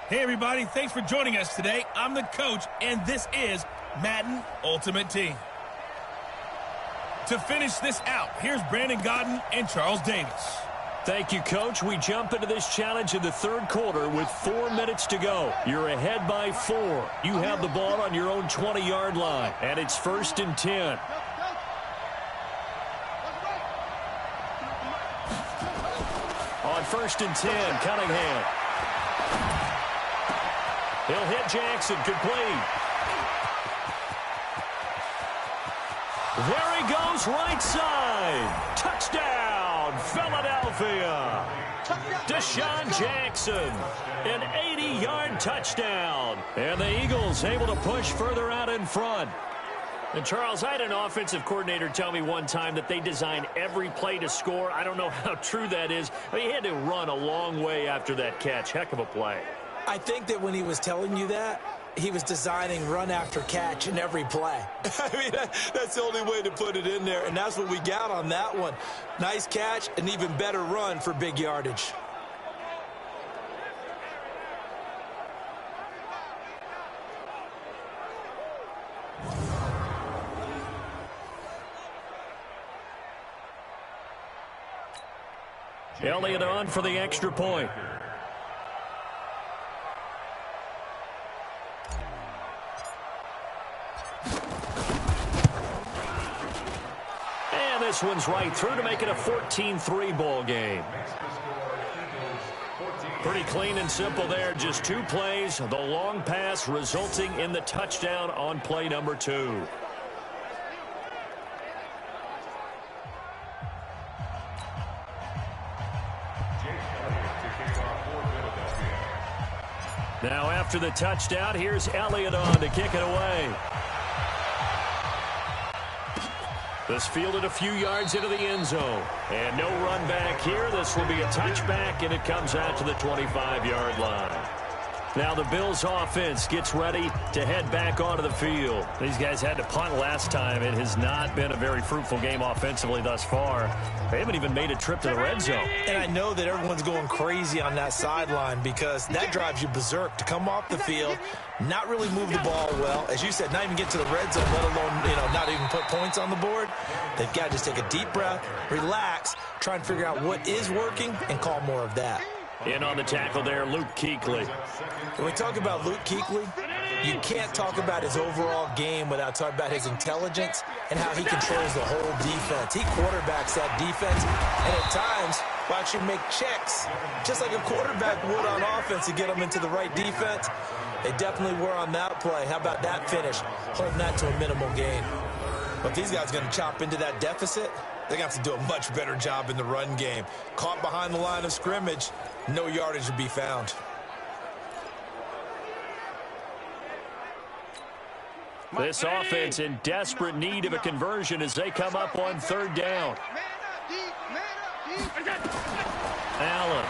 Hey, everybody. Thanks for joining us today. I'm the coach, and this is Madden Ultimate Team. To finish this out, here's Brandon Godden and Charles Davis. Thank you, Coach. We jump into this challenge in the third quarter with 4 minutes to go. You're ahead by 4. You have the ball on your own 20-yard line, and it's 1st and 10. On 1st and 10, Cunningham. He'll hit Jackson, complete. There he goes, right side. Touchdown, Philadelphia. Deshaun Jackson, an 80-yard touchdown. And the Eagles able to push further out in front. And, Charles, I had an offensive coordinator tell me one time that they design every play to score. I don't know how true that is, but he had to run a long way after that catch. Heck of a play. I think that when he was telling you that, he was designing run after catch in every play. I mean, that's the only way to put it in there, and that's what we got on that one. Nice catch, an even better run for big yardage. Elliott on for the extra point. And this one's right through to make it a 14-3 ball game. Pretty clean and simple there. Just 2 plays. The long pass resulting in the touchdown on play number 2. Now after the touchdown, here's Elliott on to kick it away. This fielded a few yards into the end zone. And no run back here. This will be a touchback, and it comes out to the 25-yard line. Now the Bills offense gets ready to head back onto the field. These guys had to punt last time. It has not been a very fruitful game offensively thus far. They haven't even made a trip to the red zone. And I know that everyone's going crazy on that sideline because that drives you berserk to come off the field, not really move the ball well. As you said, not even get to the red zone, let alone, not even put points on the board. They've got to just take a deep breath, relax, try and figure out what is working, and call more of that. In on the tackle there, Luke Kuechly. When we talk about Luke Kuechly, you can't talk about his overall game without talking about his intelligence and how he controls the whole defense. He quarterbacks that defense, and at times will actually make checks, just like a quarterback would on offense to get them into the right defense. They definitely were on that play. How about that finish, holding that to a minimal gain? But these guys are going to chop into that deficit. They're going to have to do a much better job in the run game. Caught behind the line of scrimmage, no yardage to be found. This offense in desperate need of a conversion as they come up on 3rd down. Allen.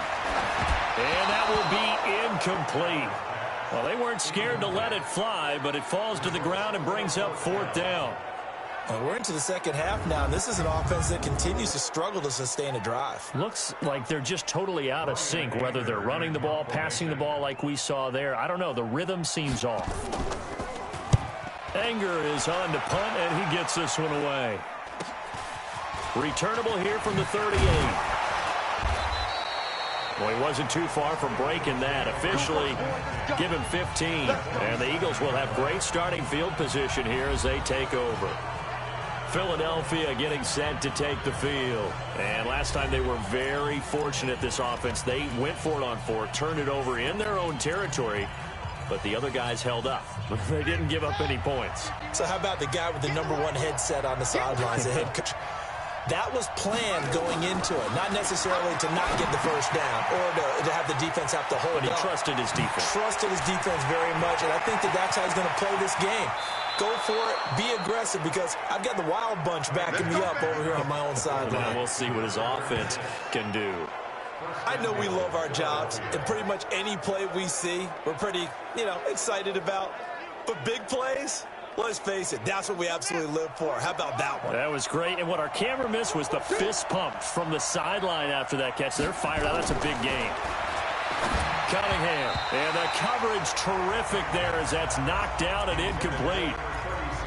And that will be incomplete. Well, they weren't scared to let it fly, but it falls to the ground and brings up 4th down. Well, we're into the second half now, and this is an offense that continues to struggle to sustain a drive. Looks like they're just totally out of sync, whether they're running the ball, passing the ball like we saw there. I don't know. The rhythm seems off. Anger is on to punt, and he gets this one away. Returnable here from the 38. Well, he wasn't too far from breaking that. Officially, give him 15. And the Eagles will have great starting field position here as they take over. Philadelphia getting set to take the field. And last time they were very fortunate, this offense. They went for it on 4, turned it over in their own territory, but the other guys held up. They didn't give up any points. So how about the guy with the #1 headset on the sidelines, the head coach? That was planned going into it, not necessarily to not get the first down or to have the defense have to hold But he up. trusted his defense. Trusted his defense very much, and I think that that's how he's going to play this game. Go for it, be aggressive, because I've got the wild bunch backing me up over here on my own sideline. We'll see what his offense can do. I know we love our jobs, and pretty much any play we see, we're pretty, excited about. But big plays, let's face it, that's what we absolutely live for. How about that one? That was great. And what our camera missed was the fist pump from the sideline after that catch. They're fired out. That's a big game. Cunningham. And the coverage terrific there as that's knocked down and incomplete.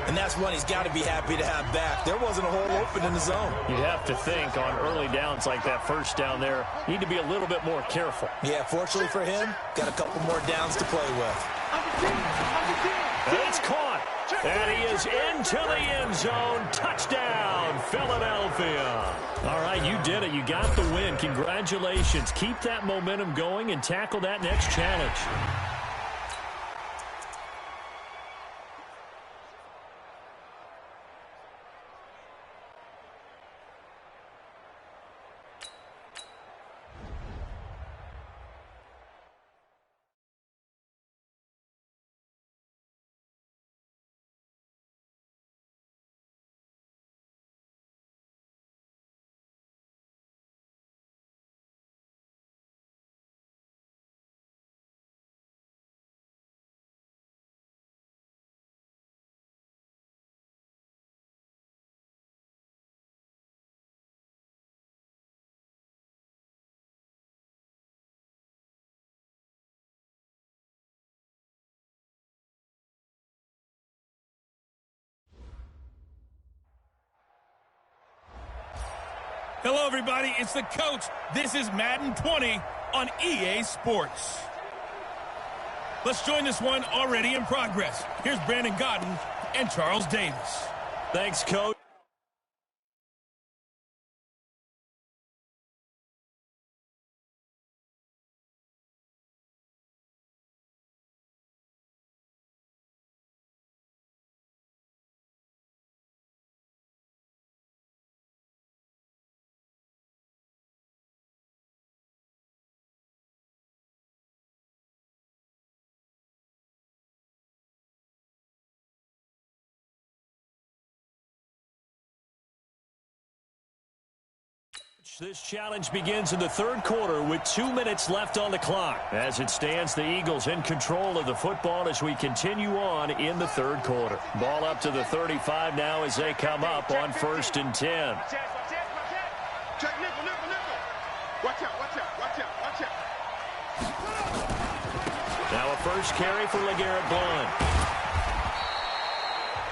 And that's one he's got to be happy to have back. There wasn't a hole open in the zone. You'd have to think on early downs like that first down there, need to be a little bit more careful. Yeah, fortunately for him, got a couple more downs to play with. And it's caught. And he is into the end zone. Touchdown, Philadelphia. All right, you did it. You got the win. Congratulations. Keep that momentum going and tackle that next challenge. Hello, everybody. It's the coach. This is Madden 20 on EA Sports. Let's join this one already in progress. Here's Brandon Godden and Charles Davis. Thanks, Coach. This challenge begins in the third quarter with 2 minutes left on the clock. As it stands, the Eagles in control of the football as we continue on in the third quarter. Ball up to the 35 now as they come up on 1st and 10. Now a first carry for LeGarrette Blount.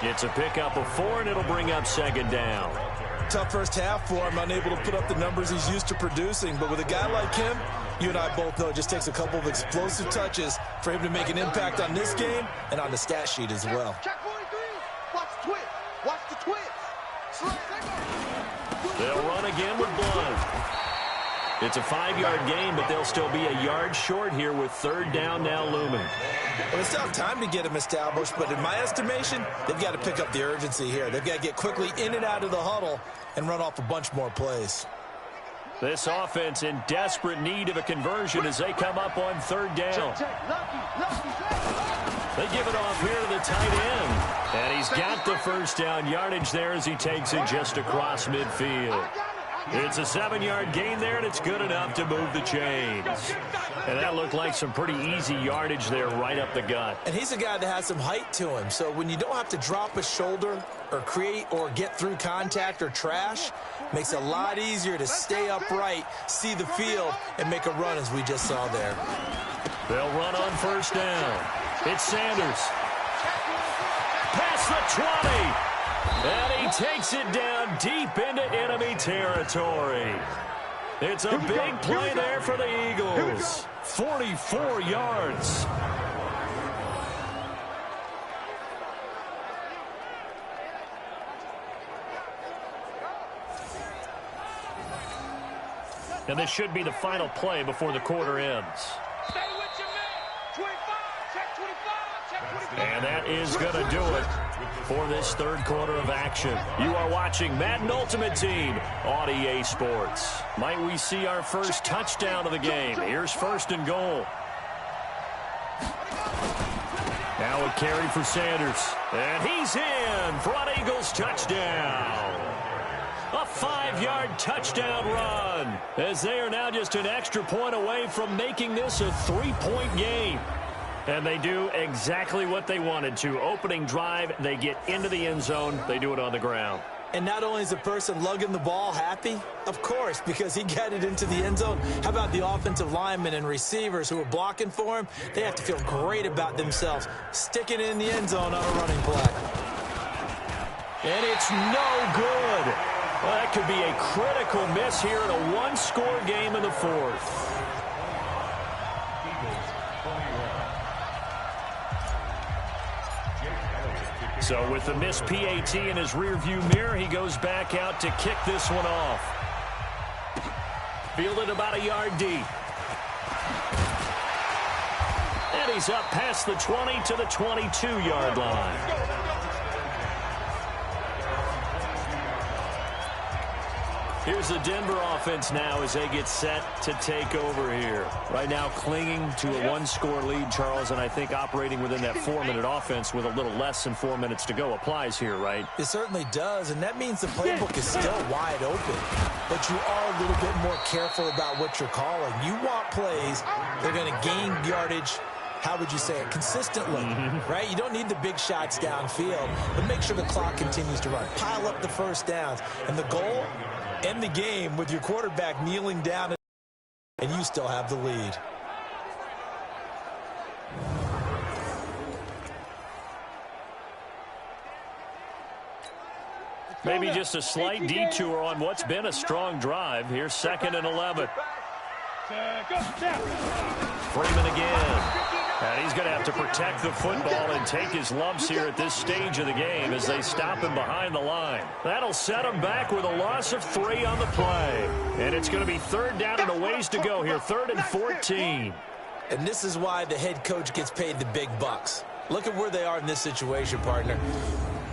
It's a pickup of 4, and it'll bring up 2nd down. Tough first half for him, unable to put up the numbers he's used to producing. But with a guy like him, you and I both know it just takes a couple of explosive touches for him to make an impact on this game and on the stat sheet as well. Check 43. Watch the twist. Watch the twist. They'll run again with Blount. It's a 5-yard gain, but they'll still be a yard short here with 3rd down now looming. Well, they still have time to get him established, but in my estimation, they've got to pick up the urgency here. They've got to get quickly in and out of the huddle and run off a bunch more plays. This offense in desperate need of a conversion as they come up on 3rd down. They give it off here to the tight end. And he's got the 1st down yardage there as he takes it just across midfield. It's a 7-yard gain there, and it's good enough to move the chains. And that looked like some pretty easy yardage there right up the gut. And he's a guy that has some height to him. So when you don't have to drop a shoulder or create or get through contact or trash, makes it a lot easier to stay upright, see the field, and make a run as we just saw there. They'll run on 1st down. It's Sanders. Past the 20. And he takes it down deep into enemy territory. It's a big play there for the Eagles. 44 yards. And this should be the final play before the quarter ends. And that is going to do it for this 3rd quarter of action. You are watching Madden Ultimate Team on EA Sports. Might we see our first touchdown of the game? Here's 1st and goal. Now a carry for Sanders. And he's in for an Eagles touchdown. A 5-yard touchdown run as they are now just an extra point away from making this a 3-point game. And they do exactly what they wanted to. Opening drive, they get into the end zone. They do it on the ground. And not only is the person lugging the ball happy, of course, because he got it into the end zone. How about the offensive linemen and receivers who are blocking for him? They have to feel great about themselves, sticking it in the end zone on a running play. And it's no good. Well, that could be a critical miss here in a one-score game in the fourth. So with the missed PAT in his rearview mirror, he goes back out to kick this one off. Fielded about a yard deep. And he's up past the 20 to the 22-yard line. Here's the Denver offense now as they get set to take over here. Right now clinging to a one-score lead, Charles, and I think operating within that 4-minute offense with a little less than 4 minutes to go applies here, right? It certainly does, and that means the playbook is still wide open. But you are a little bit more careful about what you're calling. You want plays that are going to gain yardage, how would you say it, consistently, right? You don't need the big shots downfield, but make sure the clock continues to run. Pile up the first downs. And the goal, end the game with your quarterback kneeling down, and you still have the lead. Maybe just a slight detour on what's been a strong drive. Here's 2nd and 11. Freeman again. And he's going to have to protect the football and take his lumps here at this stage of the game as they stop him behind the line. That'll set him back with a loss of 3 on the play. And it's going to be 3rd down and a ways to go here, 3rd and 14. And this is why the head coach gets paid the big bucks. Look at where they are in this situation, partner.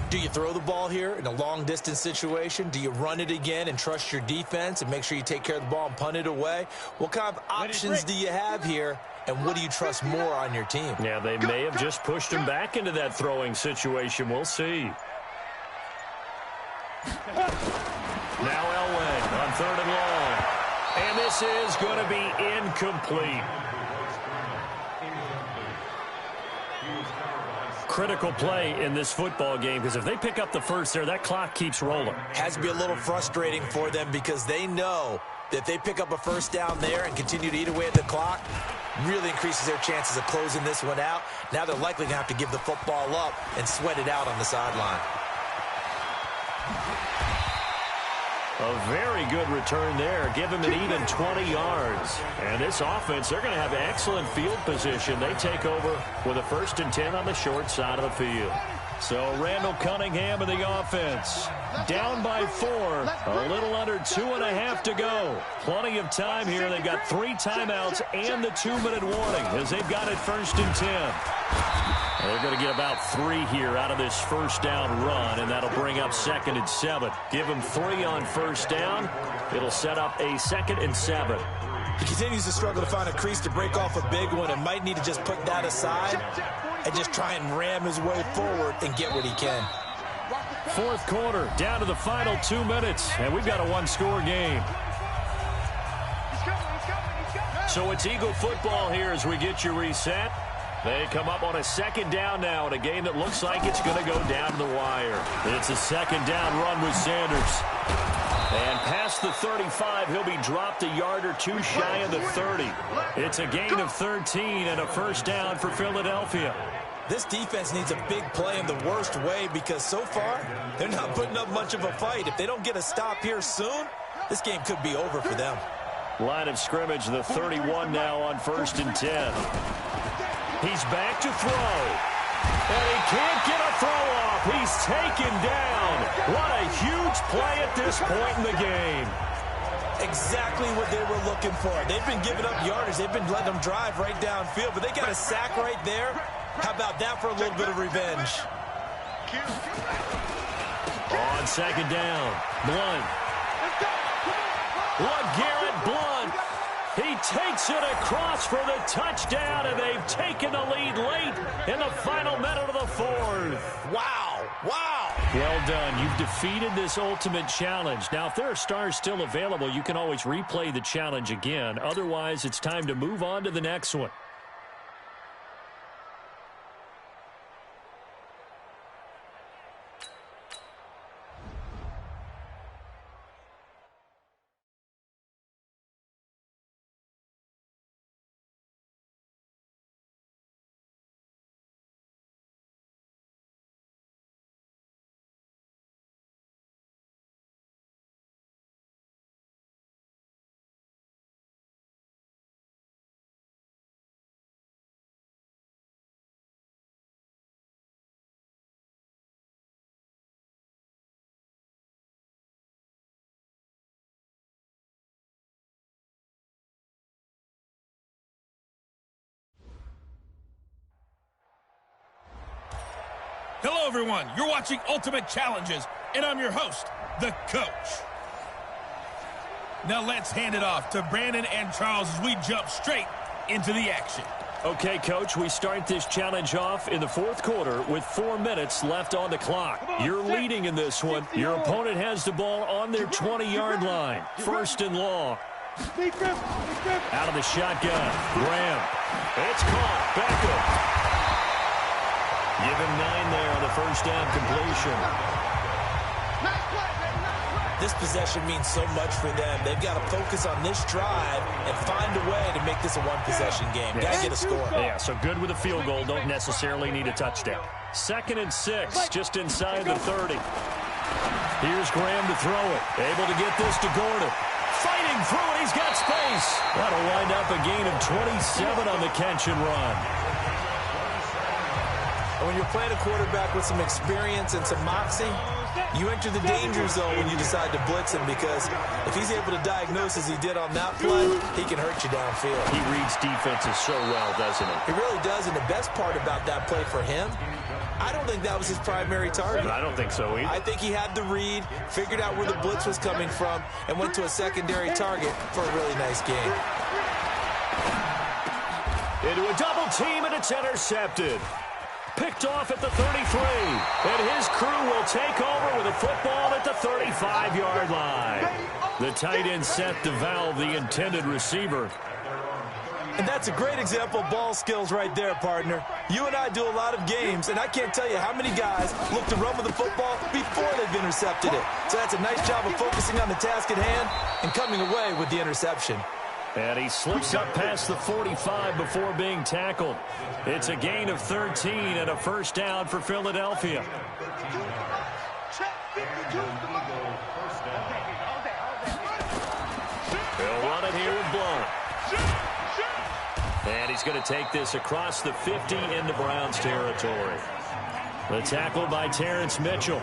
Do you throw the ball here in a long-distance situation? Do you run it again and trust your defense and make sure you take care of the ball and punt it away? What kind of options do you have here, and what do you trust more on your team? Yeah, they may have just pushed him back into that throwing situation. We'll see. Now Elway on 3rd and long. And this is going to be incomplete. Critical play in this football game, because if they pick up the first there, that clock keeps rolling. Has to be a little frustrating for them because they know that if they pick up a first down there and continue to eat away at the clock, really increases their chances of closing this one out. Now they're likely going to have to give the football up and sweat it out on the sideline. A very good return there. Give him an even 20 yards. And this offense, they're going to have excellent field position. They take over with a 1st and 10 on the short side of the field. So Randall Cunningham of the offense. Down by 4. A little under 2.5 to go. Plenty of time here. They've got 3 timeouts and the 2-minute warning as they've got it 1st and 10. They're going to get about 3 here out of this first down run, and that'll bring up 2nd and 7. Give them 3 on first down. It'll set up a 2nd and 7. He continues to struggle to find a crease to break off a big one and might need to just put that aside and just try and ram his way forward and get what he can. 4th quarter, down to the final 2 minutes, and we've got a one-score game. So it's Eagle football here as we get you reset. They come up on a 2nd down now in a game that looks like it's going to go down to the wire. It's a 2nd down run with Sanders. And past the 35, he'll be dropped a yard or 2 shy of the 30. It's a gain of 13 and a 1st down for Philadelphia. This defense needs a big play in the worst way because so far, they're not putting up much of a fight. If they don't get a stop here soon, this game could be over for them. Line of scrimmage, the 31 now on 1st and 10. He's back to throw. And he can't get a throw off. He's taken down. What a huge play at this point in the game. Exactly what they were looking for. They've been giving up yardage. They've been letting them drive right downfield, but they got a sack right there. How about that for a little bit of revenge? On 2nd down, Blunt. LeGarrette Blunt. He takes it across for the touchdown, and they've taken the lead late in the final minute of the 4th. Wow. Wow. Well done. You've defeated this ultimate challenge. Now, if there are stars still available, you can always replay the challenge again. Otherwise, it's time to move on to the next one. Hello, everyone. You're watching Ultimate Challenges, and I'm your host, the Coach. Now let's hand it off to Brandon and Charles as we jump straight into the action. Okay, Coach, we start this challenge off in the fourth quarter with 4 minutes left on the clock. You're leading in this one. Your opponent has the ball on their 20-yard line. First and long. Out of the shotgun. Graham. It's caught. Beckham. Give him 9 there on the first down completion. This possession means so much for them. They've got to focus on this drive and find a way to make this a one-possession game. Got to get a score. Yeah, so good with a field goal. Don't necessarily need a touchdown. 2nd and 6, just inside the 30. Here's Graham to throw it. Able to get this to Gordon. Fighting through it. He's got space. That'll wind up a gain of 27 on the catch and run. And when you're playing a quarterback with some experience and some moxie, you enter the danger zone when you decide to blitz him, because if he's able to diagnose as he did on that play, he can hurt you downfield. He reads defenses so well, doesn't he? He really does, and the best part about that play for him, I don't think that was his primary target. I don't think so either. I think he had the read, figured out where the blitz was coming from, and went to a secondary target for a really nice game. Into a double team, and it's intercepted. Picked off at the 33, and his crew will take over with a football at the 35-yard line. The tight end set to valve the intended receiver. And that's a great example of ball skills right there, partner. You and I do a lot of games, and I can't tell you how many guys look to run with the football before they've intercepted it. So that's a nice job of focusing on the task at hand and coming away with the interception. And he slips up past the 45 before being tackled. It's a gain of 13 and a first down for Philadelphia. They'll run it here with Blount. And he's going to take this across the 50 into Browns territory. The tackle by Terrence Mitchell.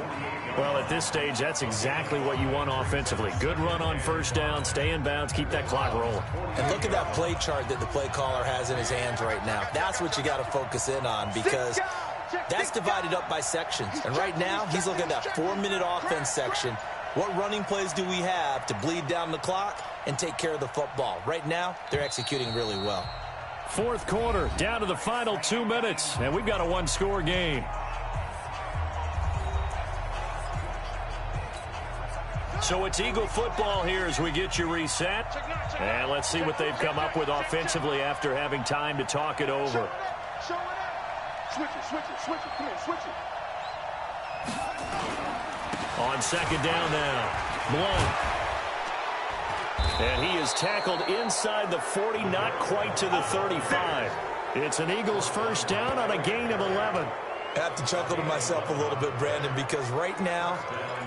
Well, at this stage, that's exactly what you want offensively. Good run on first down, stay in bounds, keep that clock rolling. And look at that play chart that the play caller has in his hands right now. That's what you got to focus in on, because that's divided up by sections. And right now, he's looking at that 4-minute offense section. What running plays do we have to bleed down the clock and take care of the football? Right now, they're executing really well. Fourth quarter, down to the final 2 minutes, and we've got a one-score game. So it's Eagle football here as we get you reset. And let's see what they've come up with offensively after having time to talk it over. Switch it. Come here, switch it. On second down now, Blount. And he is tackled inside the 40, not quite to the 35. It's an Eagles first down on a gain of 11. I have to chuckle to myself a little bit, Brandon, because right now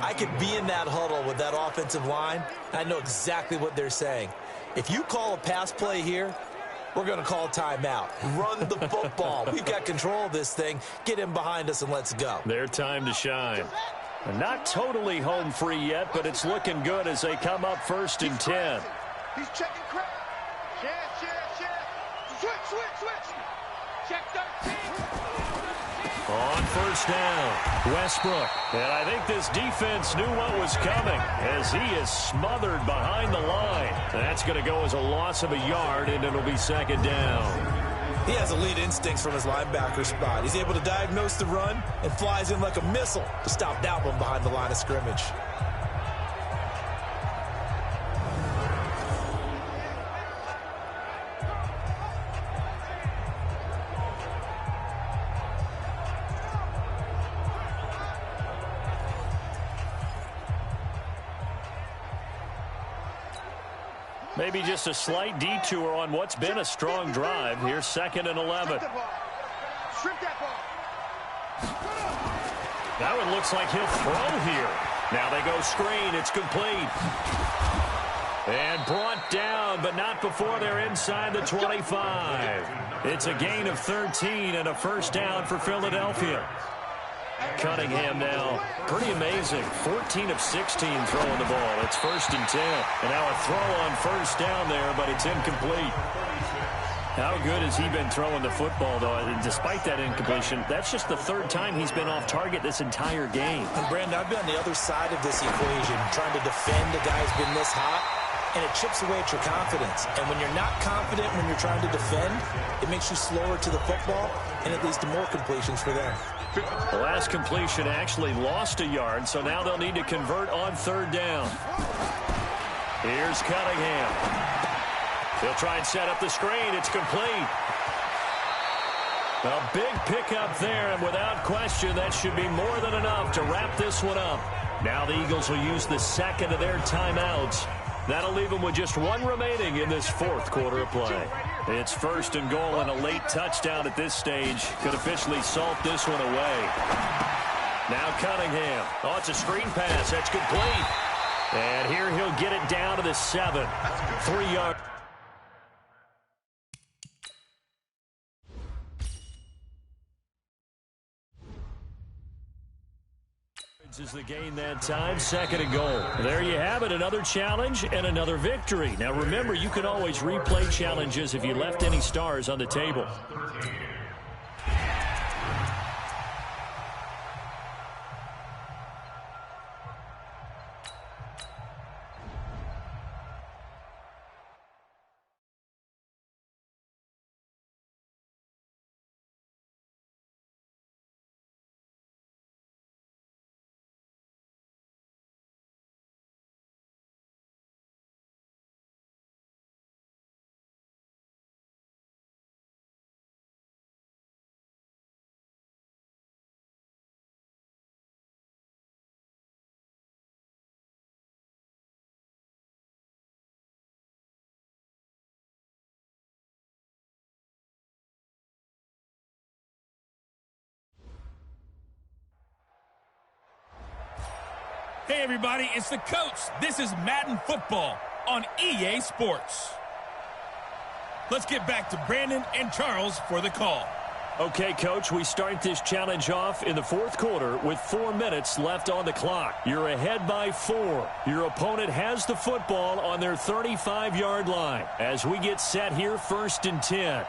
I could be in that huddle with that offensive line. I know exactly what they're saying. If you call a pass play here, we're going to call timeout. Run the football. We've got control of this thing. Get him behind us and let's go. Their time to shine. Not totally home free yet, but it's looking good as they come up first and 10. He's checking crap. Switch. Check 13. On first down, Westbrook. And I think this defense knew what was coming as he is smothered behind the line. That's going to go as a loss of a yard, and it'll be second down. He has elite instincts from his linebacker spot. He's able to diagnose the run and flies in like a missile to stop that one behind the line of scrimmage. Maybe just a slight detour on what's been a strong drive. Here's 2nd and 11. That one looks like he'll throw here. Now they go screen. It's complete. And brought down, but not before they're inside the 25. It's a gain of 13 and a first down for Philadelphia. Cunningham now, pretty amazing. 14 of 16 throwing the ball. It's 1st and 10. And now a throw on first down there, but it's incomplete. How good has he been throwing the football, though? And despite that incompletion, that's just the third time he's been off target this entire game. And, Brandon, I've been on the other side of this equation, trying to defend a guy who's been this hot, and it chips away at your confidence. And when you're not confident when you're trying to defend, it makes you slower to the football, and it leads to more completions for them. The last completion actually lost a yard, so now they'll need to convert on third down. Here's Cunningham. He'll try and set up the screen. It's complete. A big pickup there, and without question, that should be more than enough to wrap this one up. Now the Eagles will use the second of their timeouts. That'll leave them with just one remaining in this fourth quarter of play. It's first and goal, and a late touchdown at this stage could officially salt this one away. Now Cunningham. Oh, it's a screen pass. That's complete. And here he'll get it down to the 7. 3 yards. Is the gain that time, second and goal. There you have it, another challenge and another victory. Now remember, you can always replay challenges if you left any stars on the table. Hey, everybody, it's the coach. This is Madden Football on EA Sports. Let's get back to Brandon and Charles for the call. Okay, Coach, we start this challenge off in the fourth quarter with 4 minutes left on the clock. You're ahead by 4. Your opponent has the football on their 35-yard line. As we get set here, first and 10.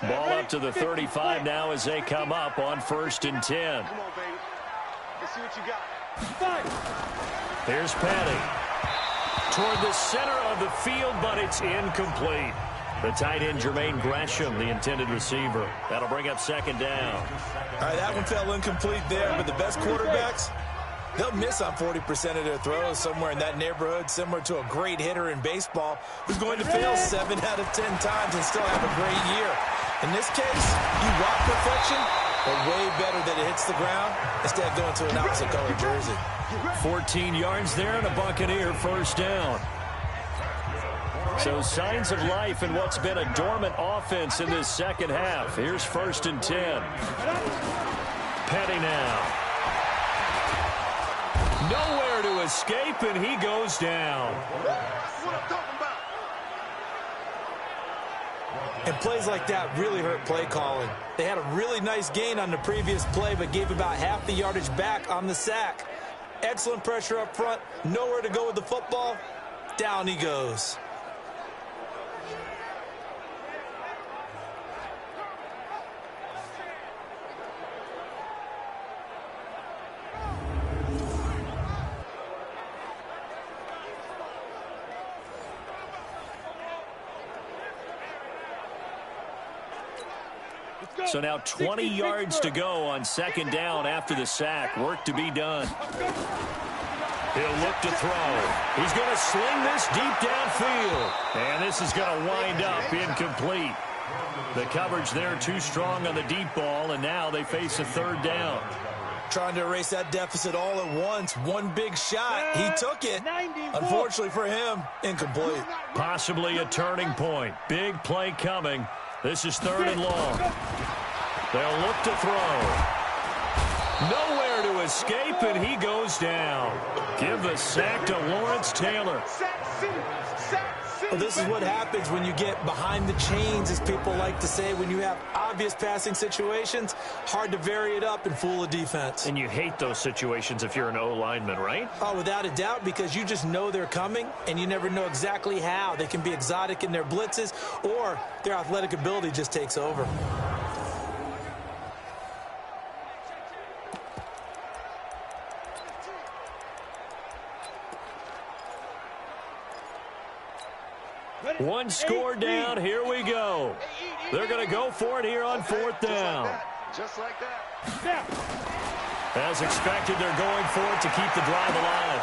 Ball up to the 35 now as they come up on first and 10. Come on, baby. Let's see what you got. Here's Patty. Toward the center of the field, but it's incomplete. The tight end, Jermaine Gresham, the intended receiver. That'll bring up second down. All right, that one fell incomplete there, but the best quarterbacks, they'll miss on 40% of their throws, somewhere in that neighborhood, similar to a great hitter in baseball who's going to fail 7 out of 10 times and still have a great year. In this case, you want perfection, but way better that it hits the ground instead of going to an opposite color jersey. 14 yards there and a Buccaneer first down. So signs of life in what's been a dormant offense in this second half. Here's 1st and 10. Petty now. Nowhere to escape, and he goes down. What I'm talking about. And plays like that really hurt play calling. They had a really nice gain on the previous play, but gave about half the yardage back on the sack. Excellent pressure up front. Nowhere to go with the football. Down he goes. So now 20 yards to go on 2nd down after the sack. Work to be done. He'll look to throw. He's going to sling this deep downfield. And this is going to wind up incomplete. The coverage there too strong on the deep ball, and now they face a 3rd down. Trying to erase that deficit all at once. One big shot. He took it. Unfortunately for him, incomplete. Possibly a turning point. Big play coming. This is 3rd and long. They'll look to throw. Nowhere to escape, and he goes down. Give the sack to Lawrence Taylor. Well, this is what happens when you get behind the chains, as people like to say. When you have obvious passing situations, hard to vary it up and fool a defense. And you hate those situations if you're an O-lineman, right? Oh, without a doubt, because you just know they're coming, and you never know exactly how. They can be exotic in their blitzes, or their athletic ability just takes over. One score down. Here we go. They're going to go for it here on 4th down. Just like that. As expected, they're going for it to keep the drive alive.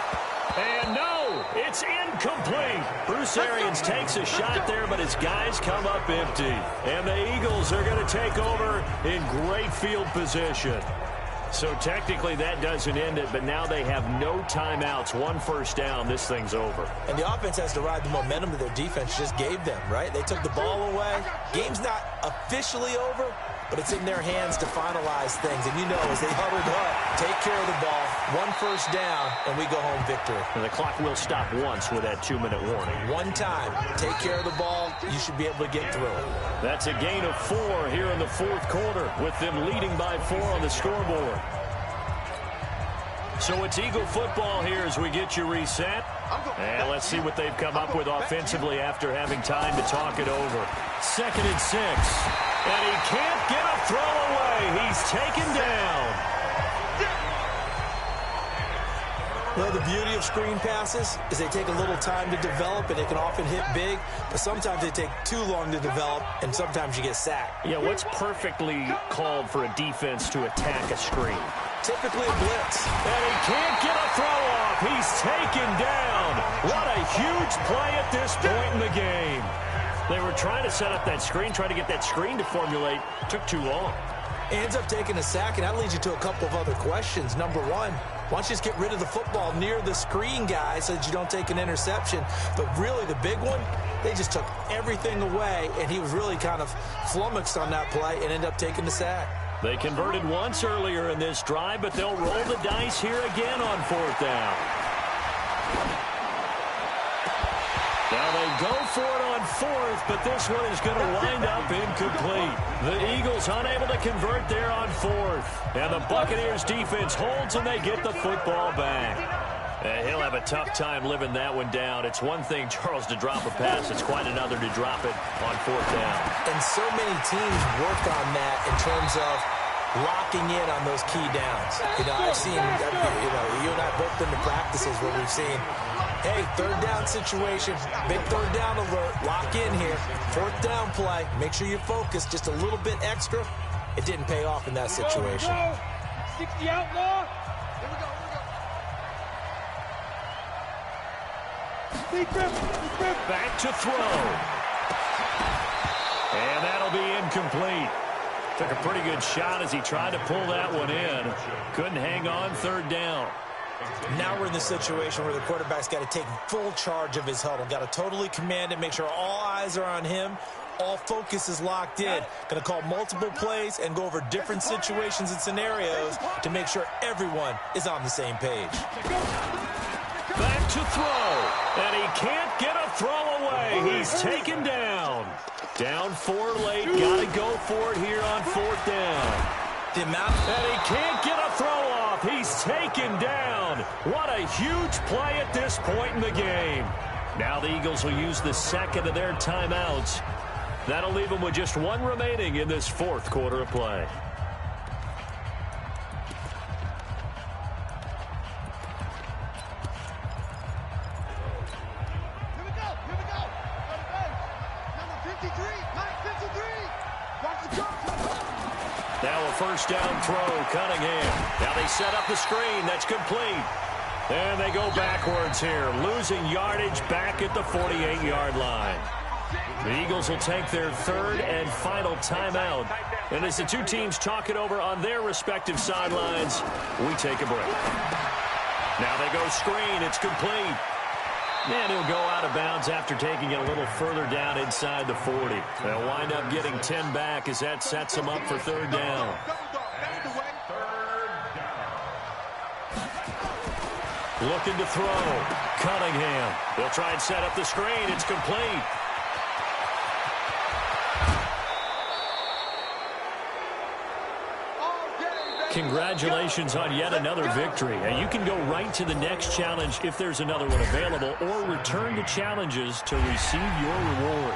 And no, it's incomplete. Bruce Arians takes a shot there, but his guys come up empty. And the Eagles are going to take over in great field position. So technically that doesn't end it, but now they have no timeouts. 1 first down, this thing's over. And the offense has to ride the momentum that their defense just gave them, right? They took the ball away. Game's not officially over, but it's in their hands to finalize things. And you know, as they huddled up, take care of the ball, 1 first down, and we go home victory. And the clock will stop once with that 2-minute warning. One time, take care of the ball, you should be able to get through it. That's a gain of 4 here in the 4th quarter, with them leading by 4 on the scoreboard. So it's Eagle football here as we get you reset. And let's see what they've come up with offensively after having time to talk it over. 2nd and 6. And he can't get a throw away. He's taken down. Well, the beauty of screen passes is they take a little time to develop, and they can often hit big, but sometimes they take too long to develop, and sometimes you get sacked. Yeah, what's perfectly called for a defense to attack a screen? Typically a blitz. And he can't get a throw off. He's taken down. What a huge play at this point in the game. They were trying to set up that screen, trying to get that screen to formulate. Took too long. Ends up taking a sack, and that leads you to a couple of other questions. Number one, why don't you just get rid of the football near the screen guy so that you don't take an interception? But really the big one, they just took everything away, and he was really kind of flummoxed on that play and ended up taking the sack. They converted once earlier in this drive, but they'll roll the dice here again on 4th down. Now they go for it on 4th, but this one is going to wind up incomplete. The Eagles unable to convert there on 4th. And the Buccaneers defense holds, and they get the football back. He'll have a tough time living that one down. It's one thing, Charles, to drop a pass. It's quite another to drop it on 4th down. And so many teams work on that in terms of locking in on those key downs. You know, I've seen, you and I both been to practices where we've seen, hey, 3rd down situation, big 3rd down alert, lock in here, 4th down play, make sure you focus just a little bit extra. It didn't pay off in that situation. 60 outlaw. Here we go. Back to throw. And that'll be incomplete. Took a pretty good shot as he tried to pull that one in. Couldn't hang on 3rd down. Now we're in the situation where the quarterback's got to take full charge of his huddle. Got to totally command it, make sure all eyes are on him. All focus is locked in. Going to call multiple plays and go over different situations and scenarios to make sure everyone is on the same page. Back to throw, and he can't get a throw away. He's taken down. Down 4 late, got to go for it here on 4th down. And he can't get a throw off. He's taken down. What a huge play at this point in the game. Now the Eagles will use the second of their timeouts. That'll leave them with just 1 remaining in this 4th quarter of play. Here we go. Number 53, Mike 53. Watch the jump. Now a first down throw, Cunningham. Now they set up the screen. That's complete. And they go backwards here, losing yardage back at the 48-yard line. The Eagles will take their 3rd and final timeout. And as the two teams talk it over on their respective sidelines, we take a break. Now they go screen. It's complete. And he'll go out of bounds after taking it a little further down inside the 40. They'll wind up getting 10 back as that sets them up for 3rd down. Looking to throw. Cunningham. They'll try and set up the screen. It's complete. Congratulations on yet another victory. And you can go right to the next challenge if there's another one available, or return to challenges to receive your reward.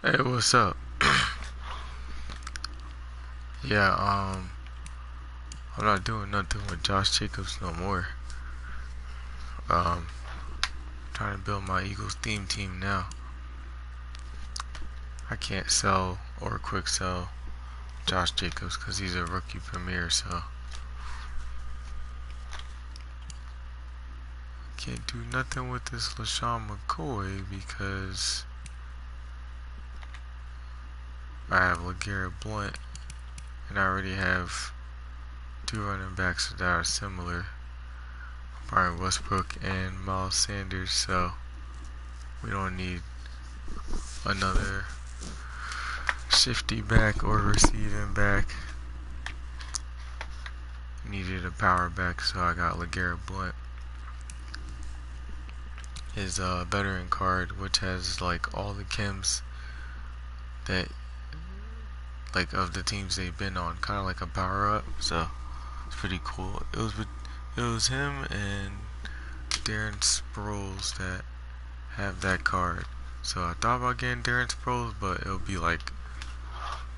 Hey, what's up? Yeah, I'm not doing nothing with Josh Jacobs no more. Trying to build my Eagles theme team now. I can't sell or quick sell Josh Jacobs because he's a rookie premier, so can't do nothing with this LaShawn McCoy because I have LeGarrette Blount and I already have two running backs that are similar, Brian Westbrook and Miles Sanders, so we don't need another shifty back or receiving back. Needed a power back, so I got LeGarrette Blount. His veteran card, which has like all the chems that like of the teams they've been on, kind of like a power up. So it's pretty cool. It was him and Darren Sproles that have that card. So I thought about getting Darren Sproles, but it'll be like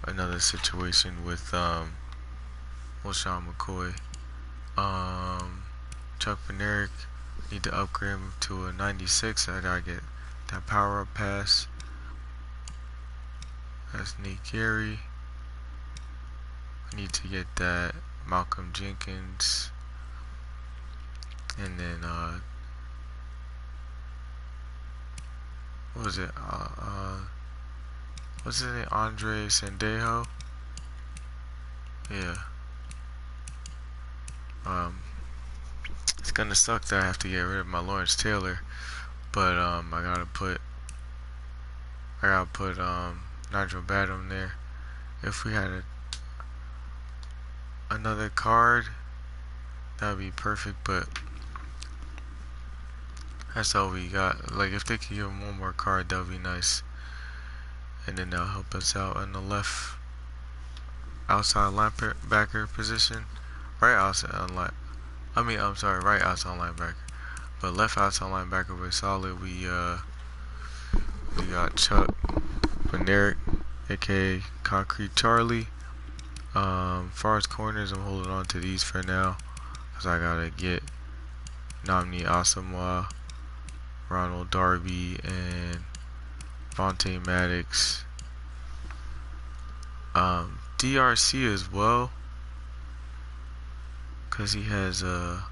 another situation with LaShawn McCoy. Chuck Benerick, need to upgrade him to a 96. I gotta get that power up pass. That's Nate Gary. I need to get that Malcolm Jenkins. And then what was it? What's his name? Andre Sandejo? Yeah. It's gonna suck that I have to get rid of my Lawrence Taylor, but I gotta put Nigel Badham there. If we had another card, that would be perfect, but that's all we got. Like, if they could give him one more card, that would be nice. And then they'll help us out in the left outside linebacker position. Right outside right outside linebacker. But left outside linebacker was solid. We got Chuck Benerick, aka Concrete Charlie. Far as corners, I'm holding on to these for now, cause I gotta get Namni Asamoah, Ronald Darby, and Vontae Maddox. DRC as well, cause he has a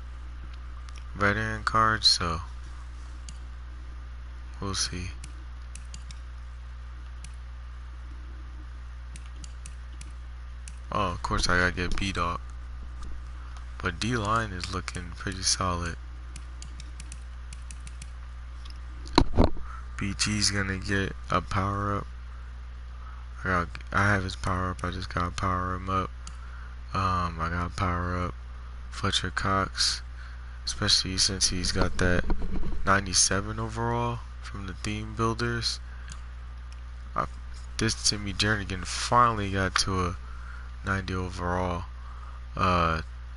veteran card, so we'll see. Oh, of course I gotta get B-Dog. But D-line is looking pretty solid. BG's gonna get a power up. I have his power up. I just gotta power him up. I gotta power up Fletcher Cox, especially since he's got that 97 overall from the theme builders. This Timmy Jernigan finally got to a 90 overall.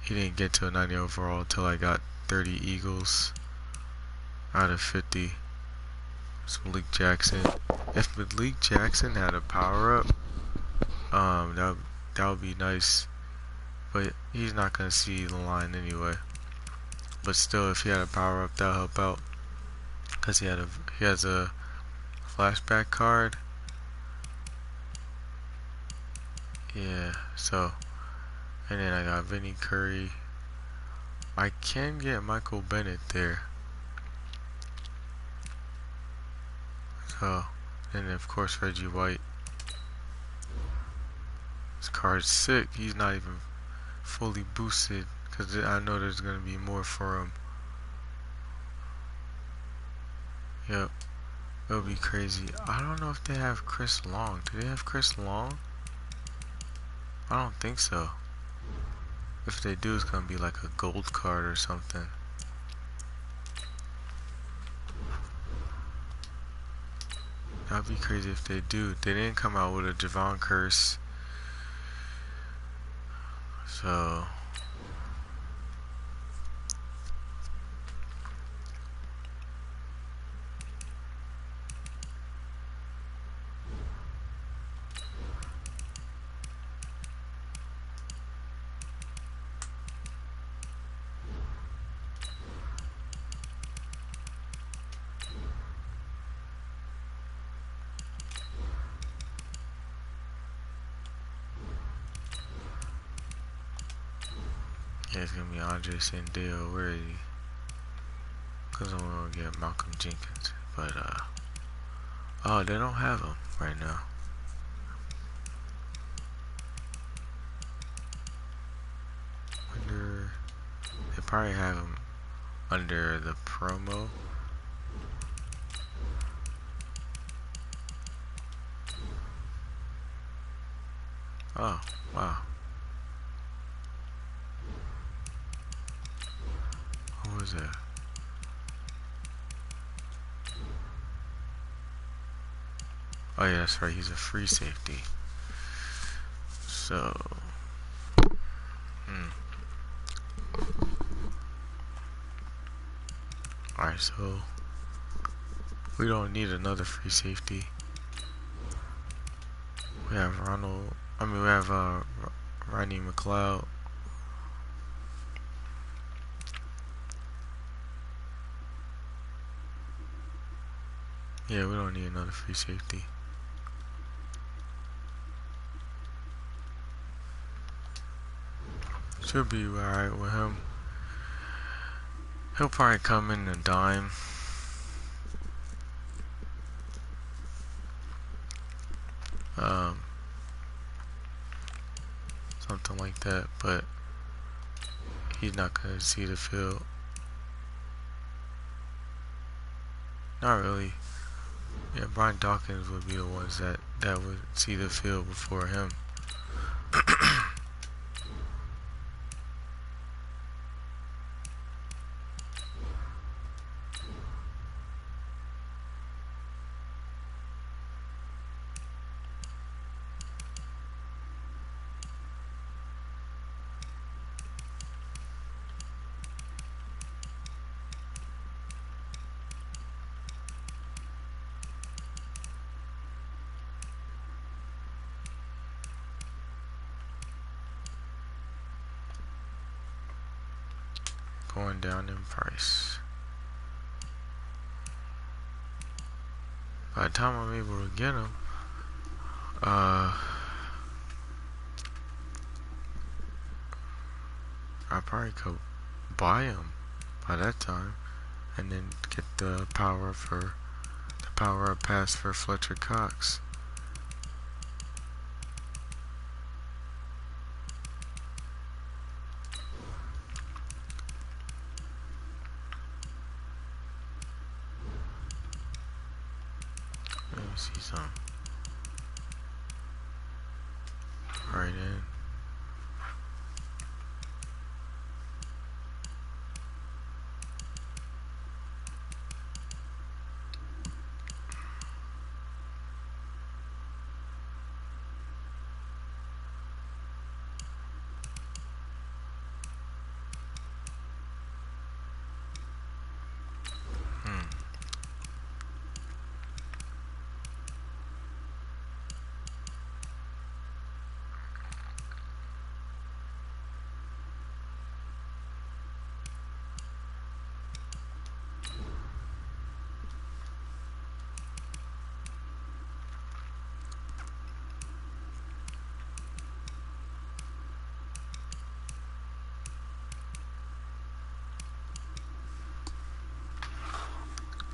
He didn't get to a 90 overall until I got 30 Eagles out of 50. It's Malik Jackson. If Malik Jackson had a power up, that would be nice. But he's not gonna see the line anyway. But still, if he had a power up, that'll help out. Cause he has a flashback card. Yeah. So, and then I got Vinny Curry. I can get Michael Bennett there. So, and of course Reggie White. This card's sick. He's not even fully boosted because I know there's gonna be more for him. Yep, it'll be crazy. I don't know if they have Chris Long. Do they have Chris Long? I don't think so. If they do, it's gonna be like a gold card or something. That'd be crazy if they do. They didn't come out with a Javon Curse. So Yeah, it's gonna be Andre Sandale. Where is he? Cause I'm gonna get Malcolm Jenkins, but oh, they don't have him right now. Wonder they probably have him under the promo. Oh, wow. Who was that? Oh yeah, that's right, he's a free safety. So, alright, so we don't need another free safety. We have we have Rodney McLeod. Yeah, we don't need another free safety. Should be alright with him. He'll probably come in a dime. Something like that, but he's not gonna see the field. Not really. Yeah, Brian Dawkins would be the ones that would see the field before him. Going down in price. By the time I'm able to get him, I probably could buy him by that time, and then get the power up pass for Fletcher Cox. Let me see some. Right in.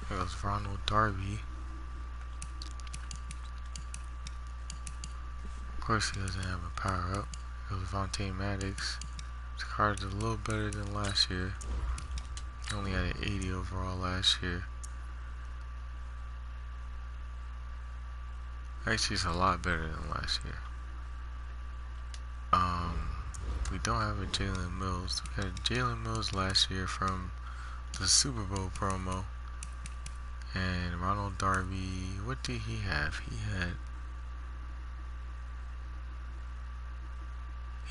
It was Ronald Darby. Of course, he doesn't have a power up. It was Vontae Maddox. His card's a little better than last year. He only had an 80 overall last year. Actually, it's a lot better than last year. We don't have a Jalen Mills. We had Jalen Mills last year from the Super Bowl promo. And Ronald Darby, what did he have? He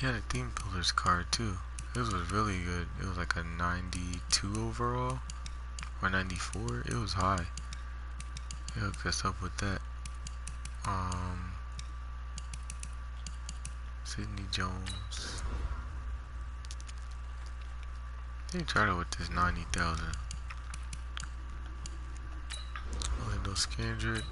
had a Team Builders card too. This was really good. It was like a 92 overall or 94. It was high. He hooked us up with that. Sidney Jones. They tried it with this 90,000. Orlando Scandrick.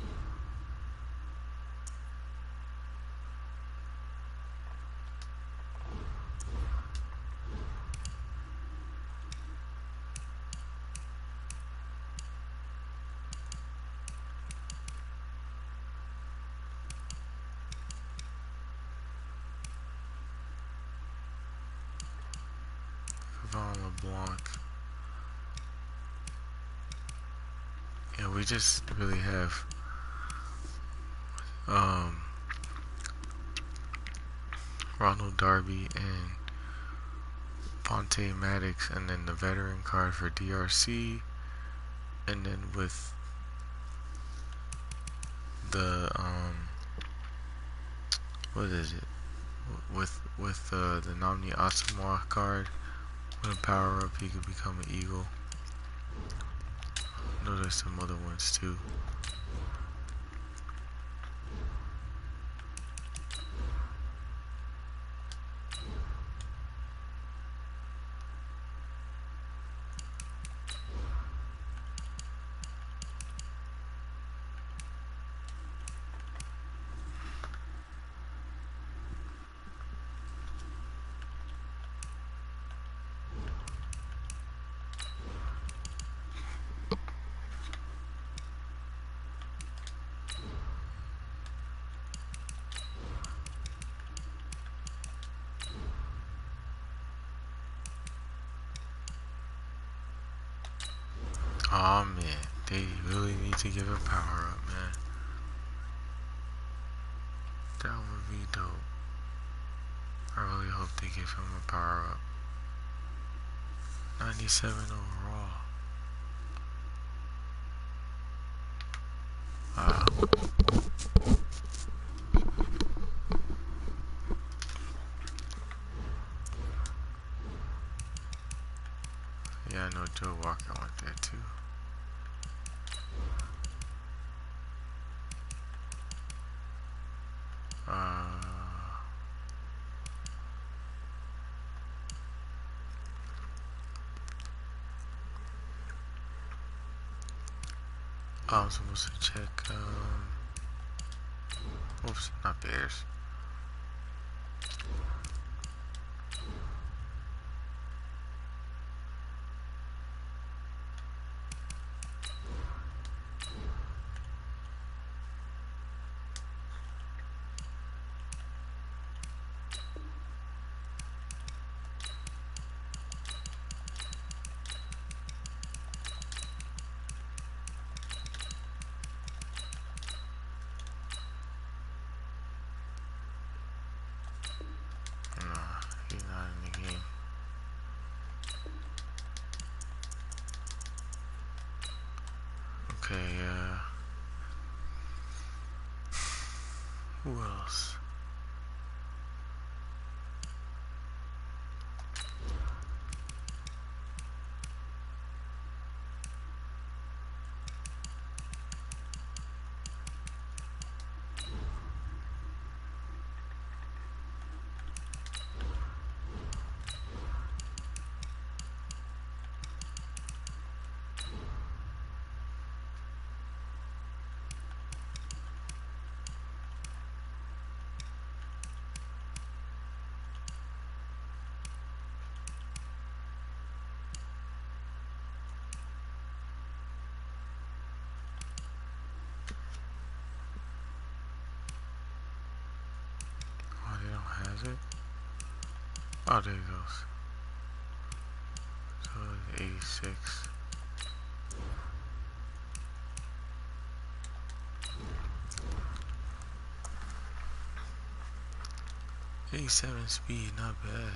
Von LeBlanc. Yeah, we just really have Ronald Darby and Ponte Maddox, and then the veteran card for DRC, and then with the what is it? With the Namni Asamoah card, with a power up, he could become an Eagle. I know there's some other ones too. Aw, man, they really need to give a power up, man. That would be dope. I really hope they give him a power up. 97 overall. Wow. Yeah, I know Joe Walker went there too. I was supposed to check, oops, not Bears. He's not in the game. Okay, who else? Oh, they don't have it? Oh, there it goes. So it's 86. '87 speed, not bad.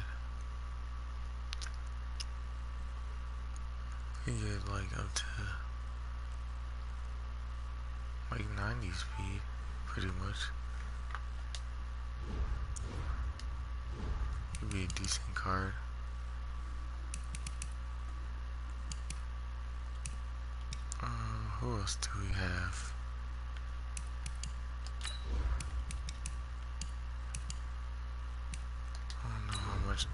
You get like up to like 90 speed, pretty much. Could be a decent card. Who else do we have? I don't know how much.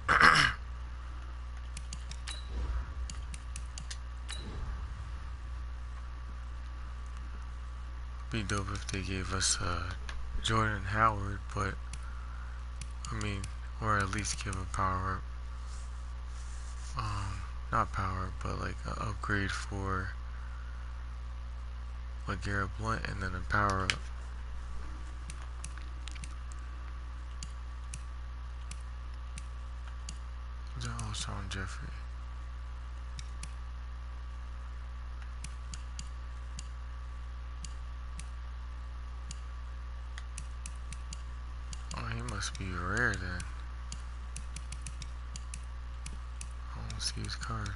Be dope if they gave us Jordan Howard, but I mean, or at least give a power up. Not power up, but like an upgrade for LeGarrette Blount, and then a power up. Alshon Jeffrey. Must be rare then. I don't see his card.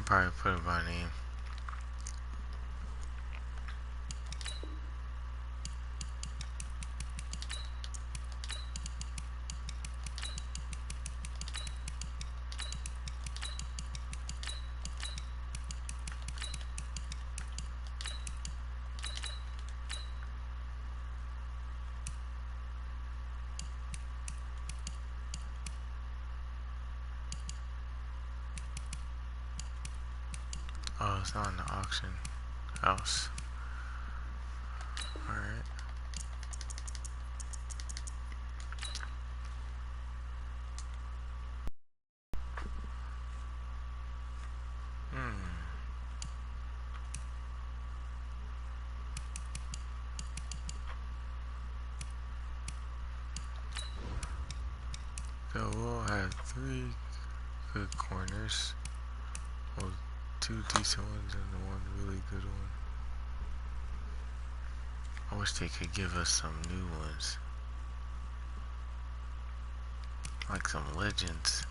Probably put it by name. Oh, it's not in the auction house. Alright. So we'll have 3 good corners. Well, 2 decent ones and 1 really good one. I wish they could give us some new ones. Like some legends.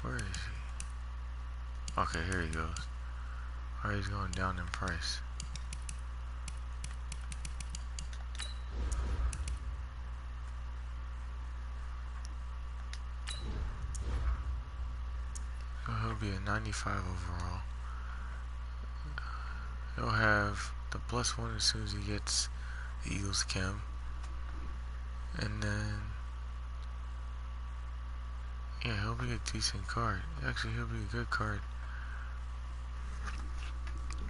Where is he? Okay, here he goes. Alright, he's going down in price. So he'll be a 95 overall. He'll have the +1 as soon as he gets the Eagles chem. And then, yeah, he'll be a decent card. Actually, he'll be a good card.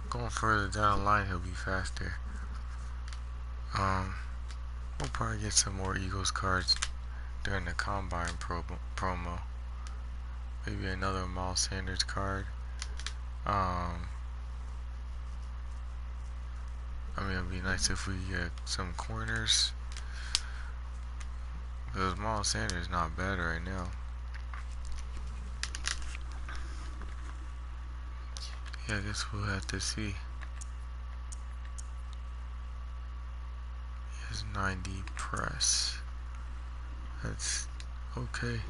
Going further down the line, he'll be faster. We'll probably get some more Eagles cards during the Combine promo. Maybe another Miles Sanders card. I mean, it'd be nice if we get some corners. Because Miles Sanders is not bad right now. Yeah, I guess we'll have to see. He has 90 press. That's okay.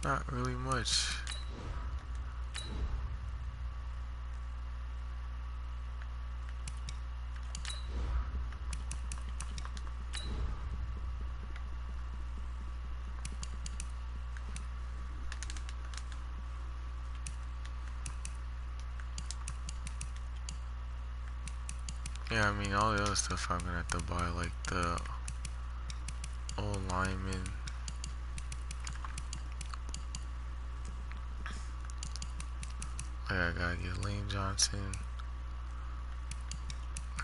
Not really much. Yeah, I mean, all the other stuff I'm gonna have to buy, like the old lineman. Like, I gotta get Lane Johnson.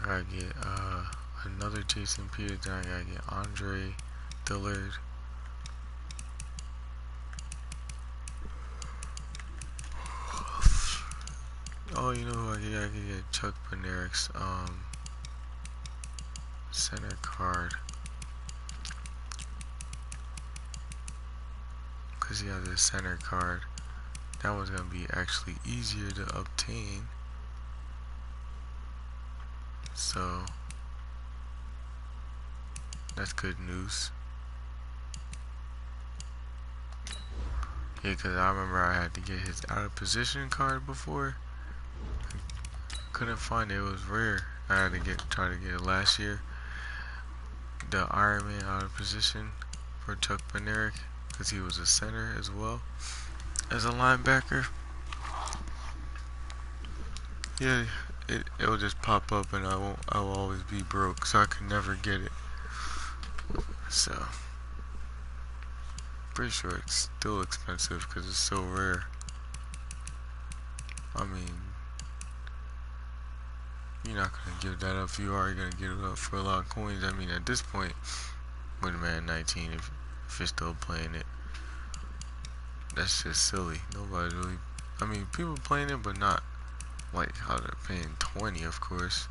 I gotta get another Jason Peters. Then I gotta get Andre Dillard. Oh, you know who I could get Chuck Bednarik's center card. Because he has a center card. That one's gonna be actually easier to obtain. So that's good news. Yeah, because I remember I had to get his out of position card before. Couldn't find it. It was rare. I had to try to get it last year. The Iron Man out of position for Chuck Bednarik, because he was a center as well as a linebacker. Yeah, it will just pop up and I will always be broke, so I can never get it. So pretty sure it's still expensive because it's so rare. I mean, you're not gonna give that up. If you are gonna give it up for a lot of coins. I mean, at this point, with Madden 19, if you're still playing it, that's just silly. Nobody really. I mean, people playing it, but not like how they're paying 20, of course.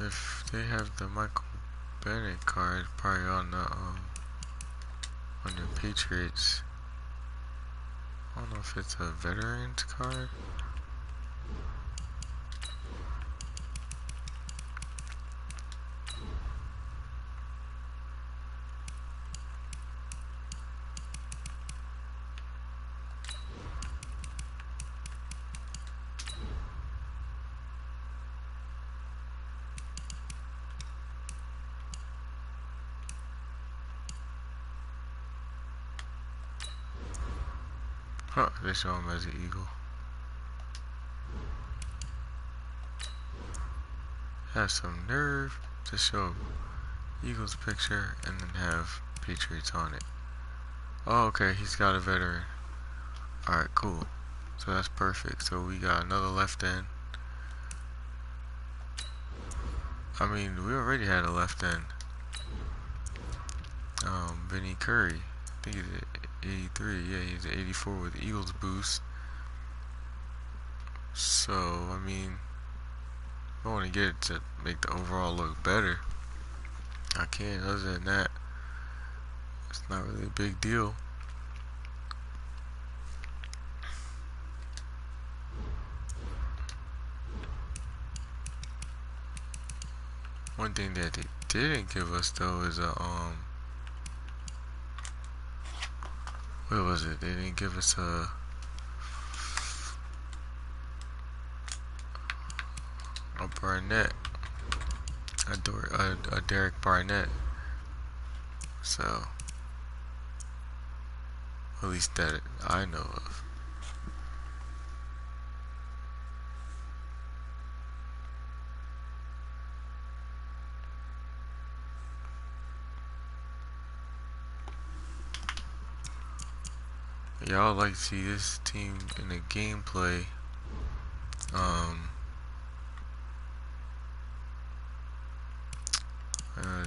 If they have the Michael Bennett card, probably on the Patriots. I don't know if it's a veterans card. Huh, they show him as an eagle. Has some nerve to show Eagles picture and then have Patriots on it. Oh, okay, he's got a veteran. Alright, cool. So that's perfect. So we got another left end. I mean, we already had a left end. Vinny Curry. I think he's at 83. Yeah, he's at 84 with Eagles boost. So, I mean, I want to get it to make the overall look better. I can. Other than that, it's not really a big deal. One thing that they didn't give us though is a what was it? They didn't give us a Barnett, a Derek Barnett. So at least that I know of. Y'all like to see this team in the gameplay.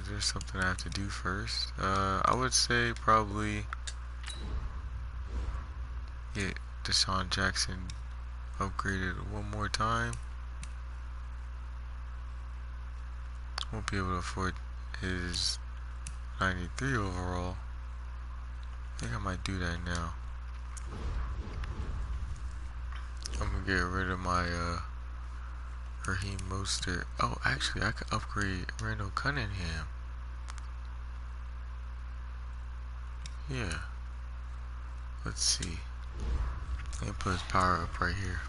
There's something I have to do first. I would say probably get Deshaun Jackson upgraded one more time. Won't be able to afford his 93 overall. I think I might do that now. I'm gonna get rid of my Raheem Mostert. Oh, actually, I could upgrade Randall Cunningham. Yeah. Let's see. Let me put his power up right here.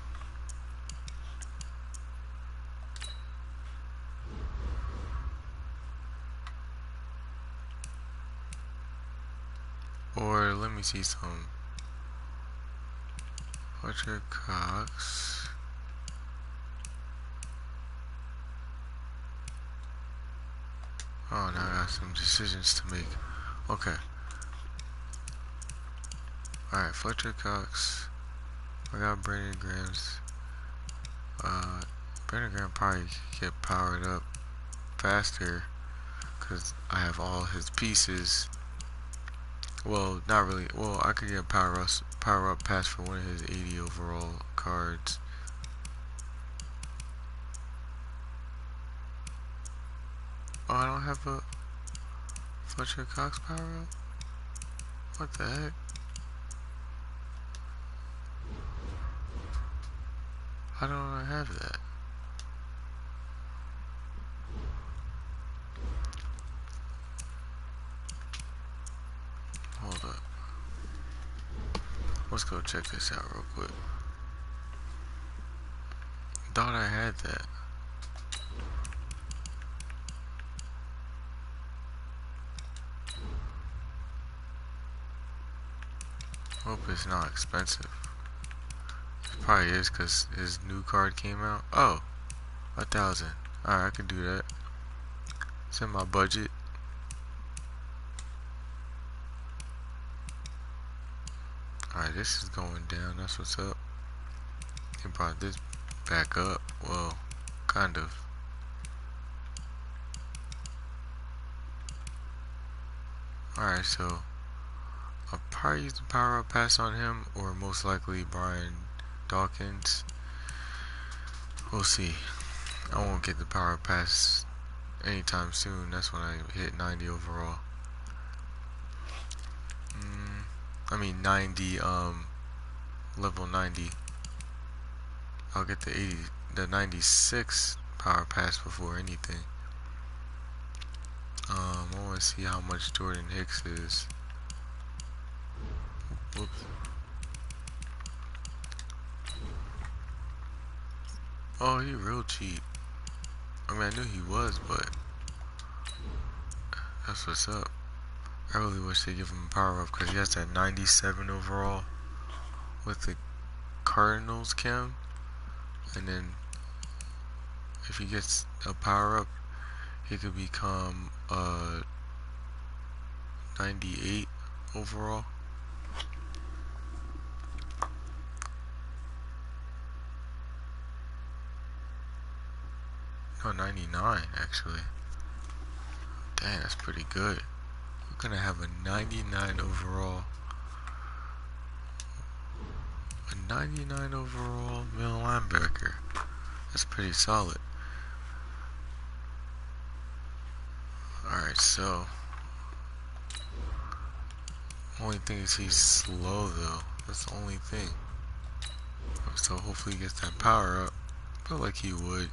Or let me see some. Fletcher Cox. Oh, now I got some decisions to make. Okay. Alright, Fletcher Cox. I got Brandon Graham's. Brandon Graham probably get powered up faster because I have all his pieces. Well, not really. Well, I could get power up pass for one of his 80 overall cards. Oh, I don't have a Fletcher Cox power up? What the heck? How don't I have that? Let's go check this out real quick. Thought I had that. Hope it's not expensive. It probably is because his new card came out. Oh, 1,000. Alright, I can do that. It's in my budget. Alright, this is going down. That's what's up. They brought this back up. Well, kind of. Alright, so I'll probably use the power up pass on him, or most likely Brian Dawkins. We'll see. I won't get the power up pass anytime soon. That's when I hit 90 overall. I mean 90, level 90. I'll get the 96 power pass before anything. I want to see how much Jordan Hicks is. Whoops. Oh, he real cheap. I mean, I knew he was, but that's what's up. I really wish they give him a power up because he has that 97 overall with the Cardinals chem, and then if he gets a power up, he could become 98 overall. No, 99 actually. Dang, that's pretty good. We're gonna have a 99 overall. A 99 overall middle linebacker. That's pretty solid. Alright, so only thing is he's slow though. That's the only thing. So hopefully he gets that power up. Feel like he would.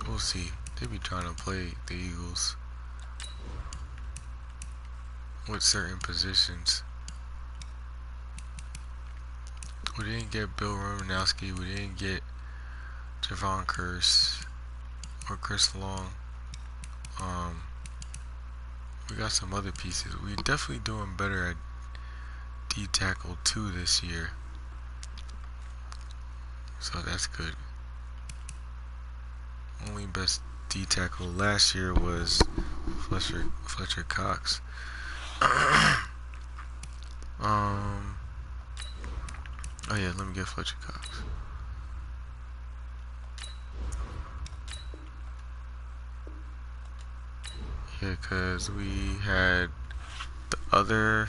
We'll see. They be trying to play the Eagles with certain positions. We didn't get Bill Romanowski. We didn't get Javon Curse or Chris Long. We got some other pieces. We're definitely doing better at D tackle 2 this year, so that's good. Only best D tackle last year was Fletcher Cox. Oh yeah, let me get Fletcher Cox. Yeah, cause we had the other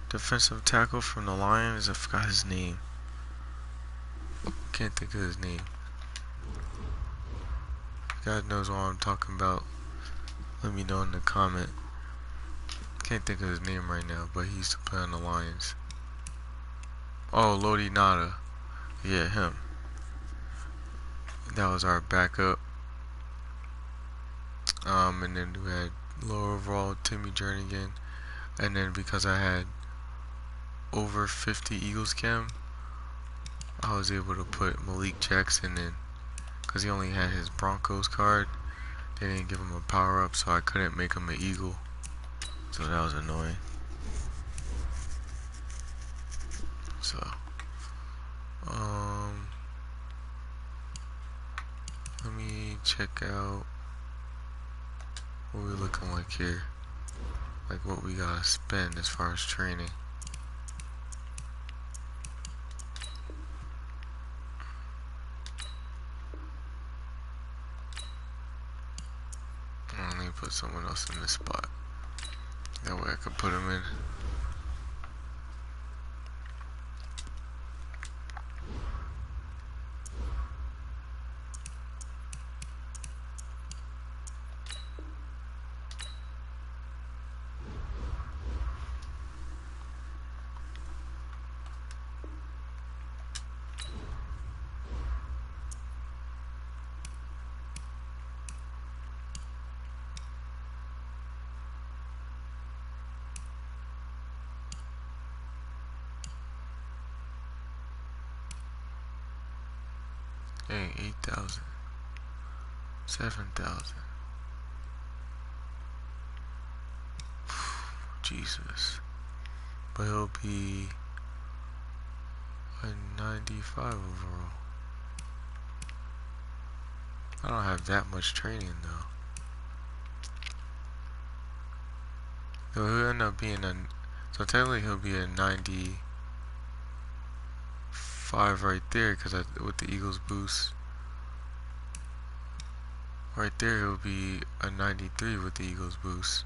defensive tackle from the Lions. I forgot his name. Can't think of his name. God knows what I'm talking about. Let me know in the comment. Can't think of his name right now, but he used to play on the Lions. Oh, Lodi Nada. Yeah, him. That was our backup. And then we had lower overall Timmy Jernigan. And then because I had over 50 Eagles chem, I was able to put Malik Jackson in. Because he only had his Broncos card. They didn't give him a power up, so I couldn't make him an Eagle. So that was annoying. So, let me check out what we're looking like here. Like what we gotta spend as far as training. Let me put someone else in this spot. That way I can put him in. Dang, 8,000. 7,000. Jesus. But he'll be a 95 overall. I don't have that much training though. So he'll end up being a, so technically he'll be a 95 right there, because with the Eagles boost. Right there he'll be a 93 with the Eagles boost.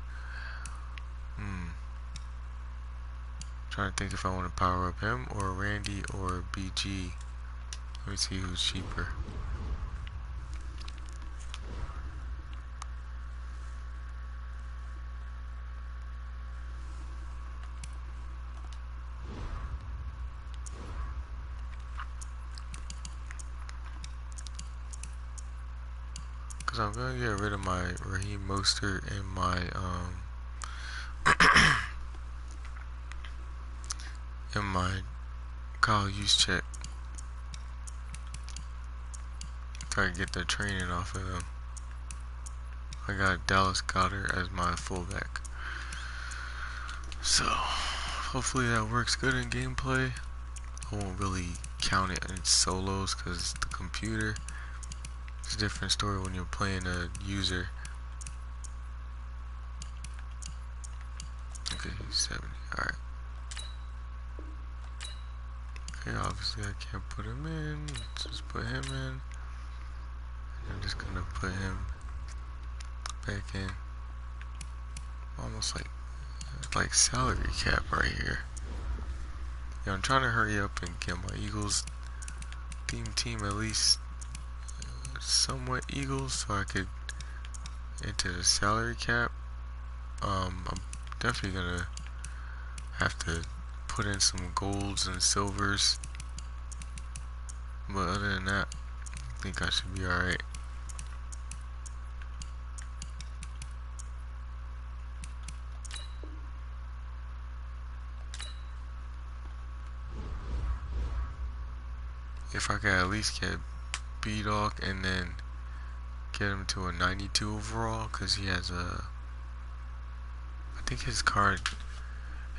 Trying to think if I want to power up him or Randy or BG. Let me see who's cheaper. Cause I'm gonna get rid of my Raheem Mostert and my and my Kyle Juszczyk. Try to get the training off of them. I got Dallas Goedert as my fullback. So hopefully that works good in gameplay. I won't really count it in solos because the computer. It's a different story when you're playing a user. Okay, he's 70. Alright. Okay, obviously I can't put him in. Let's just put him in. And I'm just gonna put him back in. Almost like salary cap right here. Yeah, I'm trying to hurry up and get my Eagles theme team at least somewhat Eagles so I could enter the salary cap. I'm definitely gonna have to put in some golds and silvers, but other than that I think I should be alright. If I could at least get B-Dog and then get him to a 92 overall, because he has a, I think his card,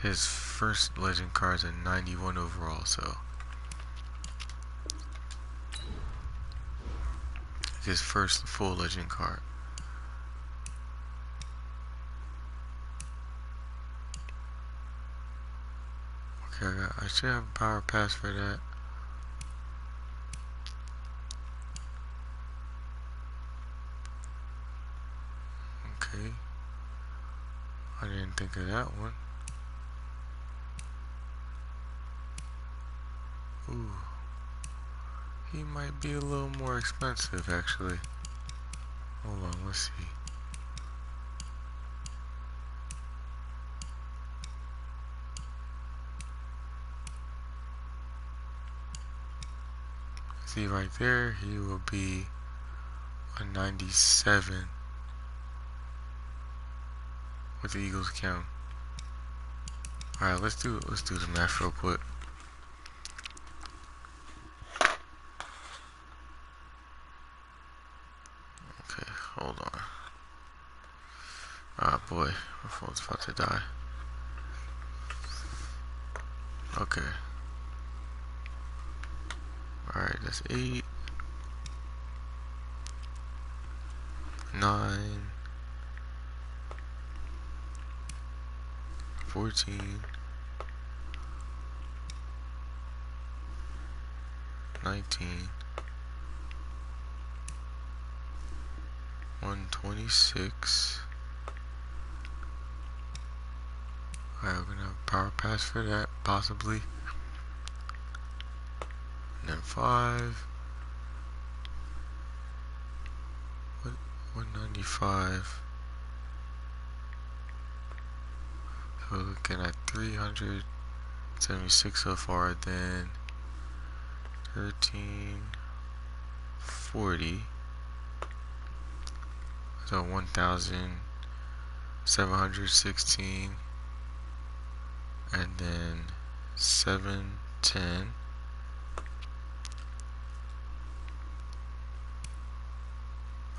his first legend card is a 91 overall, so his first full legend card. Okay, I should have a power pass for that. Okay, I didn't think of that one. Ooh, he might be a little more expensive actually. Hold on, let's see. See right there, he will be a 97 with the Eagles account. Alright, let's do the math real quick. Okay, hold on. Ah boy, my phone's about to die. Okay. Alright, that's 8, 9, 14, 19, 126. Alright, we're gonna have a power pass for that, possibly. And then 5. 195. So we're looking at 376 so far, then 1340. So 1,716. And then 710.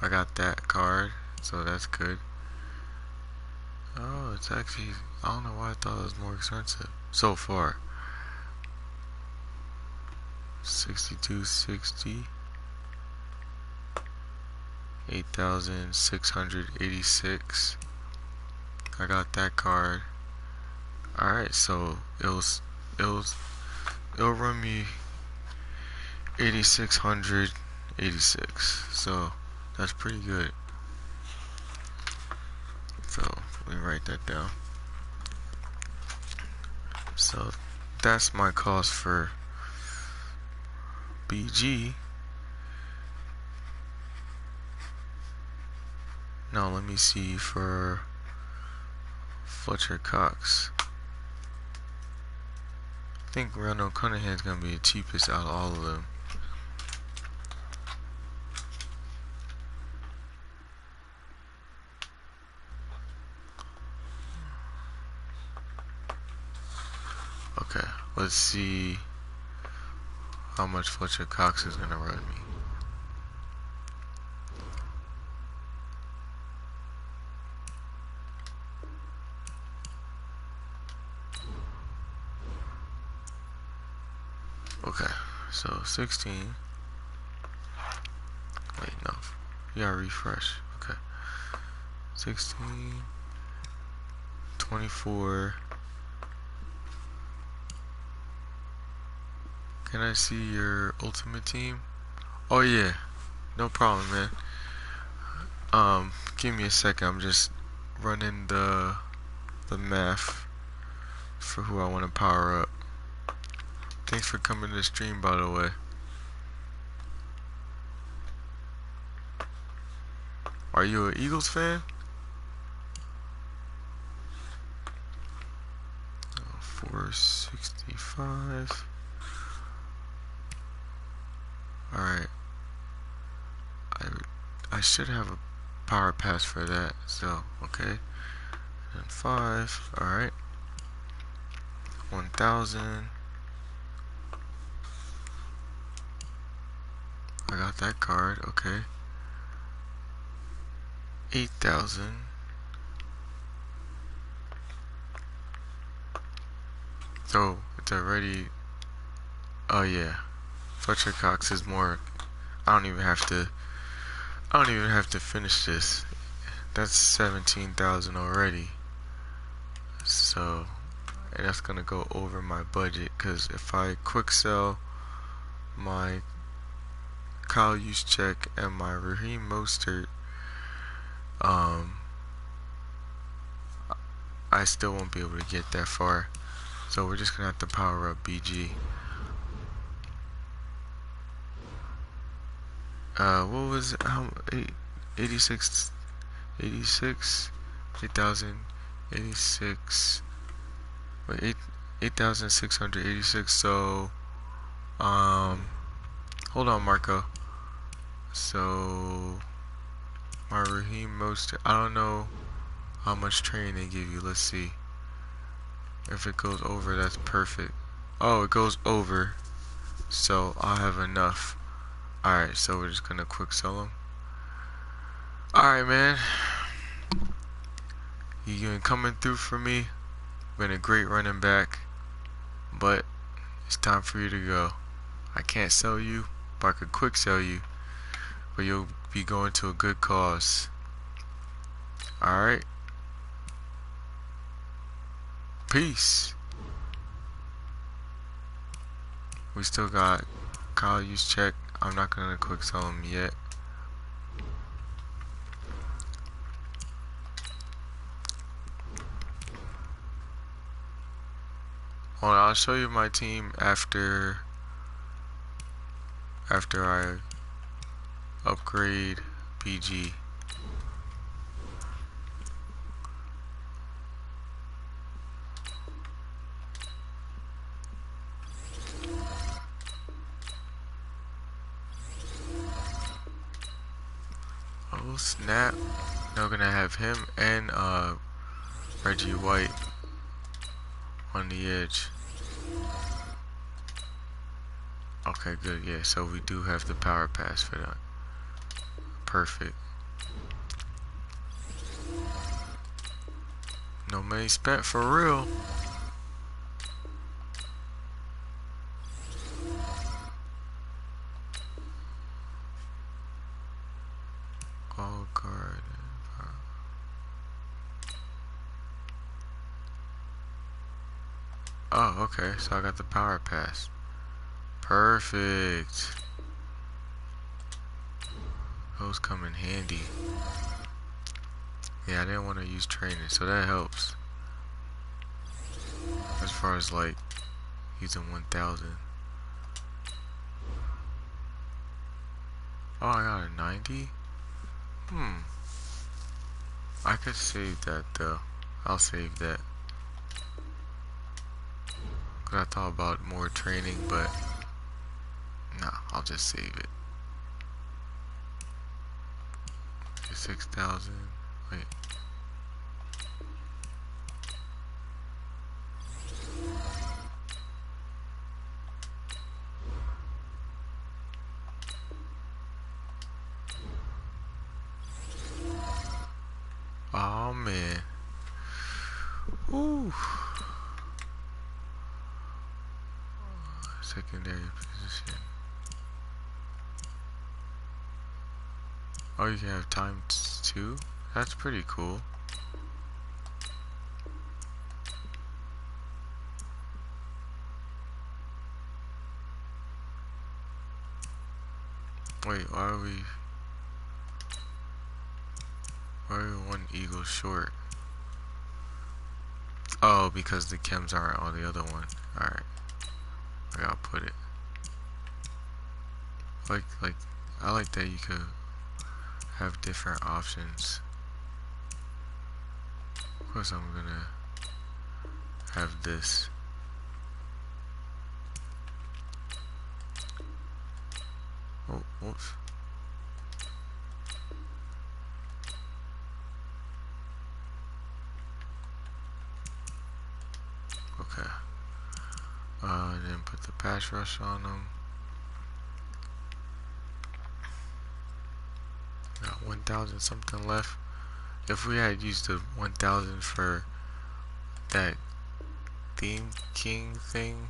I got that card, so that's good. Oh, it's actually, I don't know why I thought it was more expensive so far. 6260, 8,686. I got that card. Alright, so it'll run me 8,686. So that's pretty good. So let me write that down. So that's my cost for BG. Now let me see for Fletcher Cox. I think Randall Cunningham's gonna be the cheapest out of all of them. Okay, let's see how much Fletcher Cox is gonna run me. Okay, so 16. Wait, no. You gotta refresh. Okay. 16. 24. Can I see your ultimate team? Oh yeah. No problem, man. Give me a second. I'm just running the math for who I want to power up. Thanks for coming to the stream, by the way. Are you an Eagles fan? 465. Alright. I should have a power pass for that. So, okay. And 5. Alright. 1,000. I got that card. Okay. 8,000. So it's already. Oh yeah, Fletcher Cox is more. I don't even have to finish this. That's 17,000 already. So, and that's gonna go over my budget because if I quick sell my Kyle Juszczyk and my Raheem Mostert, I still won't be able to get that far. So we're just gonna have to power up BG. What was it? 86, 8,086. Wait, 8,686. So, hold on, Marco. So, my Raheem Mostert. I don't know how much training they give you. Let's see. If it goes over, that's perfect. Oh, it goes over. So I'll have enough. Alright, so we're just gonna quick sell them. Alright, man. You've been coming through for me. Been a great running back. But it's time for you to go. I can't sell you, but I could quick sell you. But you'll be going to a good cause. Alright. Peace. We still got Kyle Juszczyk. I'm not gonna quick sell him yet. Hold on, I'll show you my team after I upgrade BG. Oh snap. Now we're gonna have him and Reggie White on the edge. Okay, good. Yeah, so we do have the power pass for that. Perfect. No money spent for real. All card. Oh, okay. So I got the power pass. Perfect. Those come in handy. Yeah, I didn't want to use training, so that helps. As far as like using 1000. Oh, I got a 90? I could save that though. I'll save that. Cause I thought about more training, but nah, I'll just save it. 6,000. Wait. Oh man. Ooh. Secondary position. Oh, you can have times 2? That's pretty cool. Wait, why are we one eagle short? Oh, because the chems aren't on the other one. Alright. I gotta put it. Like, I like that you could have different options. Of course I'm gonna have this. Oh, whoops. Okay. Then put the pass rush on them. Got 1,000 something left. If we had used the 1,000 for that theme king thing,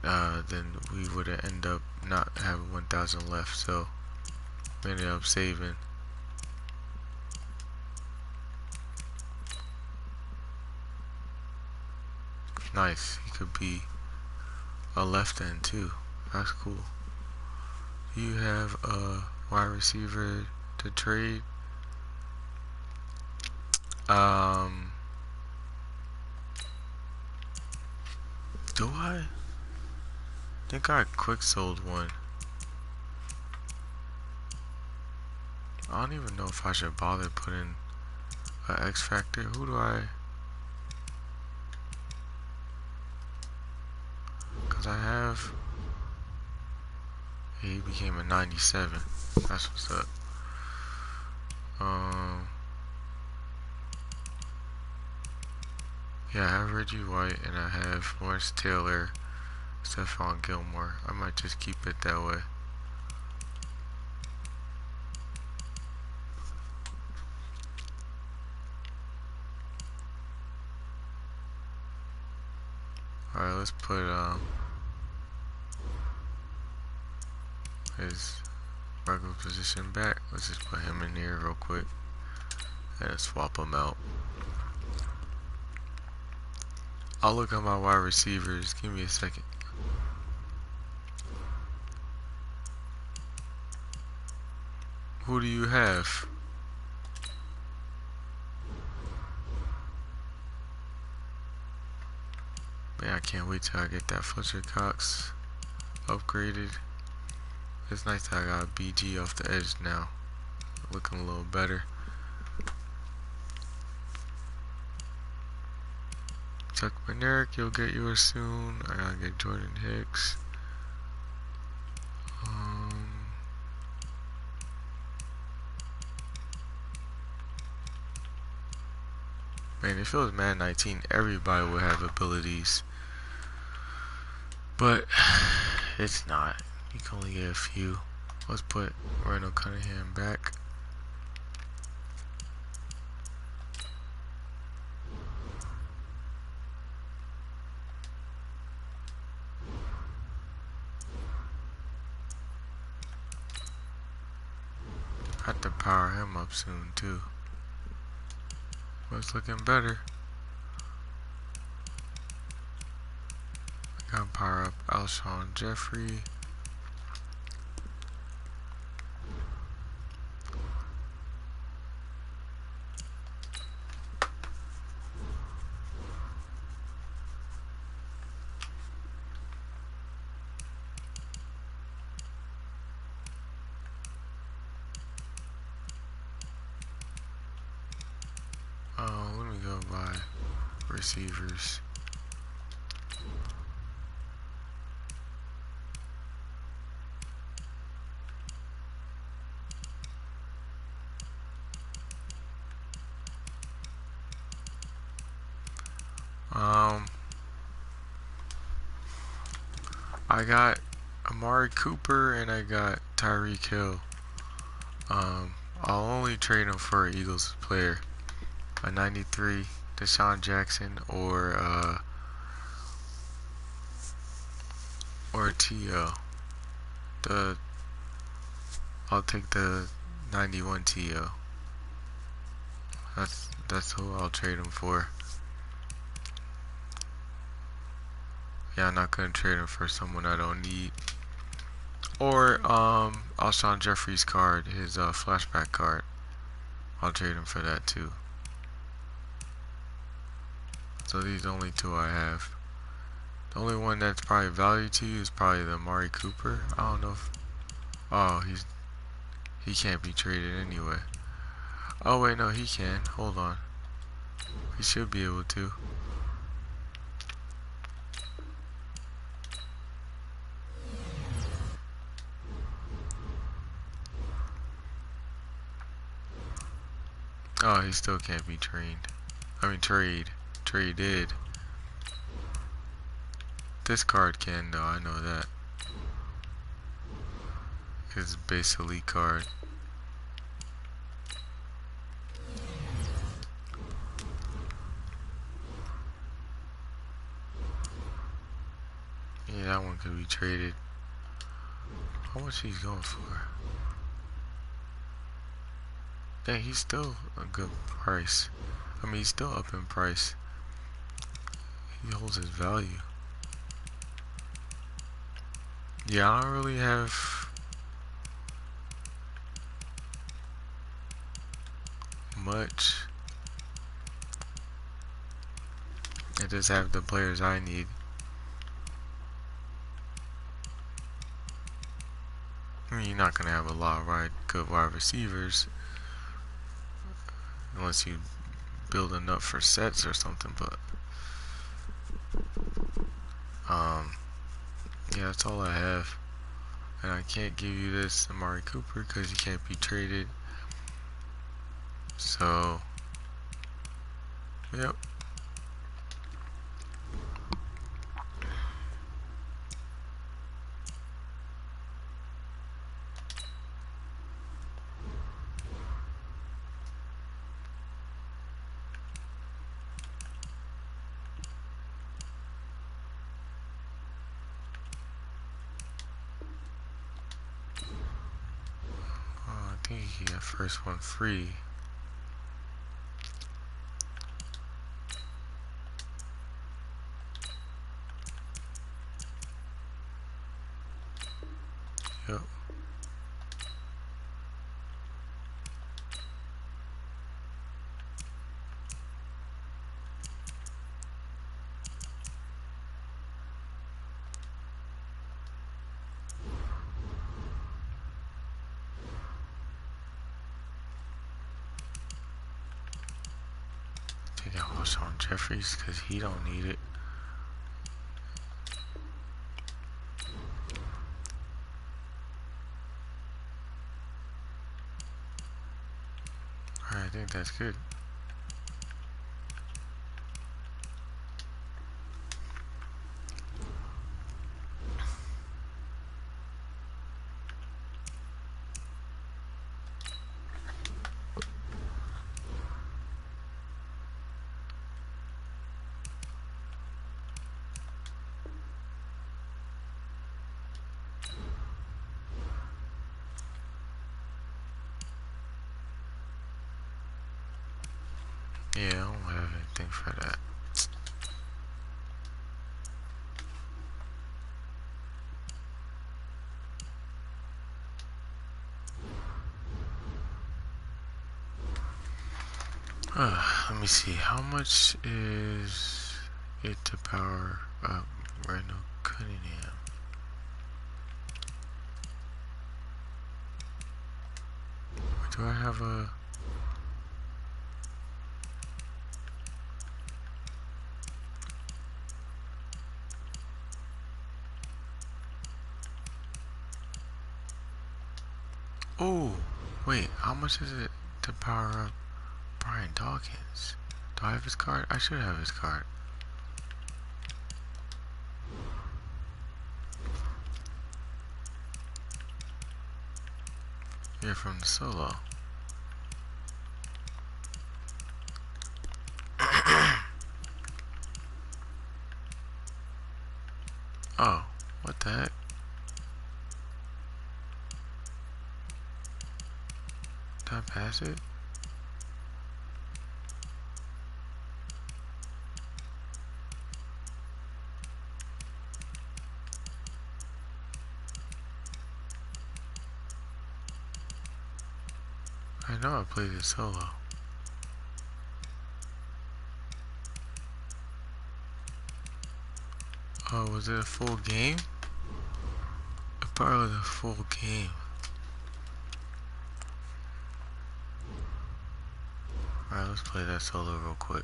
then we would have ended up not having 1,000 left. So we ended up saving. Nice. He could be a left end too. That's cool. You have a wide receiver to trade. Do I? Think I quick sold one. I don't even know if I should bother putting an X factor. Who do I? Cause I have. Yeah, he became a 97. That's what's up. Yeah, I have Reggie White and I have Lawrence Taylor, Stephon Gilmore. I might just keep it that way. Alright, let's put his regular position back. Let's just put him in here real quick and swap him out. I'll look at my wide receivers. Give me a second. Who do you have? Man, I can't wait till I get that Fletcher Cox upgraded. It's nice that I got a BG off the edge now. Looking a little better. Chuck Benerick, you'll get yours soon. I gotta get Jordan Hicks. Man, if it was Madden 19, everybody would have abilities. But it's not. You can only get a few. Let's put Randall Cunningham back. power him up soon too. But it's looking better. I got power up Alshon Jeffrey. Let me go by receivers. I got Amari Cooper and I got Tyreek Hill. I'll only trade him for an Eagles player. A 93 Deshaun Jackson or a T.O. I'll take the 91 T.O. That's who I'll trade him for. Yeah, I'm not gonna trade him for someone I don't need. Or Alshon Jeffrey's card, his flashback card. I'll trade him for that too. So these are the only two I have. The only one that's probably value to you is probably the Amari Cooper. I don't know if... Oh, he can't be traded anyway. Oh wait, no, he can. Hold on. He should be able to. Oh, he still can't be traded. This card can though, I know that. His base elite card. Yeah, that one could be traded. How much he's going for? Dang, he's still a good price. I mean, he's still up in price. He holds his value. Yeah, I don't really have much. I just have the players I need. I mean, you're not gonna have a lot of good wide receivers unless you build enough for sets or something, but yeah, that's all I have. And I can't give you this Amari Cooper because he can't be traded. So, yep. I think you get first one free. Yep. Take out Alshon Jeffries because he don't need it. Alright, I think that's good. Yeah, I don't have anything for that. Let me see. How much is it to power up Randall Cunningham? Do I have a... Oh, wait. How much is it to power up Brian Dawkins? Do I have his card? I should have his card. You're from the solo. Oh, what the heck? Did I pass it? I know I played it solo. Oh, was it a full game? I probably a full game. Alright, let's play that solo real quick.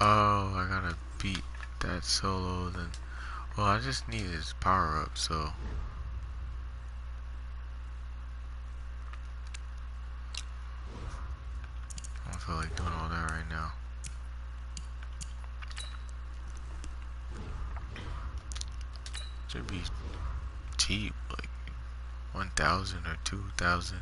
Oh, I gotta beat that solo then. Well, I just need his power up, so. I don't feel like doing all that right now. Should be cheap, like 1,000 or 2,000.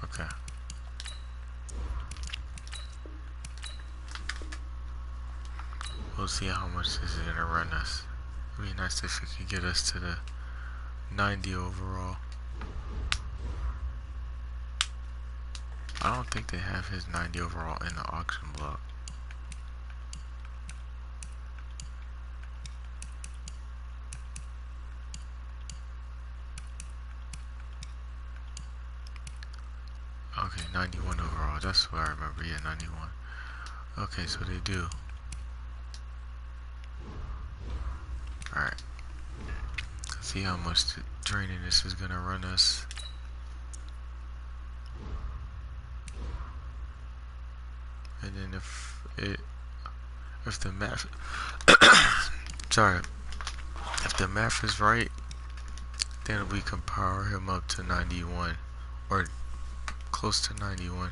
Okay. We'll see how much this is gonna run us. It'd be nice if it could get us to the 90 overall. I don't think they have his 90 overall in the auction block. Okay, 91 overall. That's what I remember. Yeah, 91. Okay, so they do. Alright. Let's see how much draining this is gonna run us. And then if the math sorry, if the math is right, then we can power him up to 91 or close to 91.